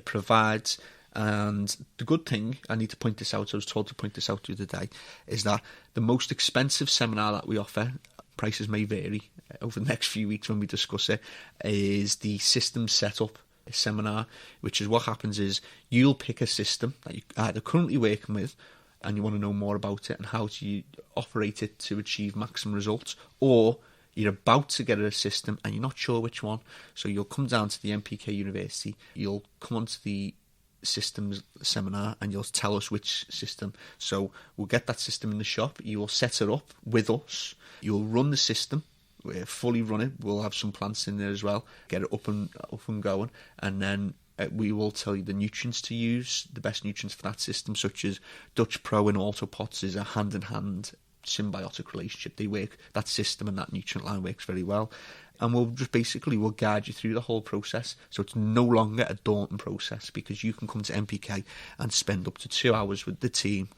provides. And the good thing, I need to point this out, I was told to point this out the other day, is that the most expensive seminar that we offer, prices may vary over the next few weeks when we discuss it, is the system setup seminar, which is what happens is you'll pick a system that you're either currently working with and you want to know more about it and how to operate it to achieve maximum results, or you're about to get a system and you're not sure which one. So you'll come down to the NPK University, you'll come onto the systems seminar and you'll tell us which system. So we'll get that system in the shop, you will set it up with us, you'll run the system, we'll fully run it, we'll have some plants in there as well, get it up and going, and then we will tell you the nutrients to use, the best nutrients for that system, such as Dutch Pro and AutoPots is a hand-in-hand symbiotic relationship. They work, that system and that nutrient line works very well. And we'll guide you through the whole process. So it's no longer a daunting process, because you can come to NPK and spend up to 2 hours with the team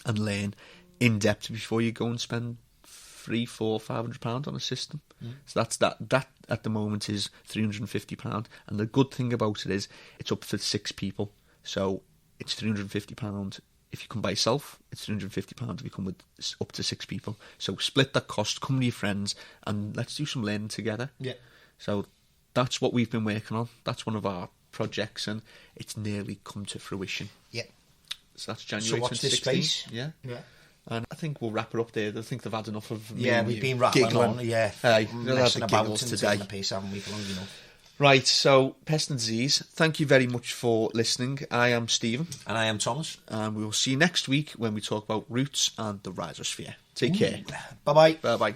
and learn in depth before you go and spend £300, £400, £500 on a system. So that at the moment is £350. And the good thing about it is it's up for 6 people. So it's £350. If you come by yourself, it's £350 if you come with up to 6 people. So split that cost, come with your friends, and let's do some learning together. Yeah. So that's what we've been working on. That's one of our projects, and it's nearly come to fruition. Yeah. So that's January 2016. So watch this space. Yeah. And I think we'll wrap it up there. I think they've had enough of me. Yeah, we've been rattling on. Yeah. Hey, messing about and today. taking the piss, haven't we, for long enough. Right, so Pest and Disease, thank you very much for listening. I am Stephen. And I am Thomas. And we will see you next week when we talk about roots and the rhizosphere. Take care. Bye-bye. Bye-bye.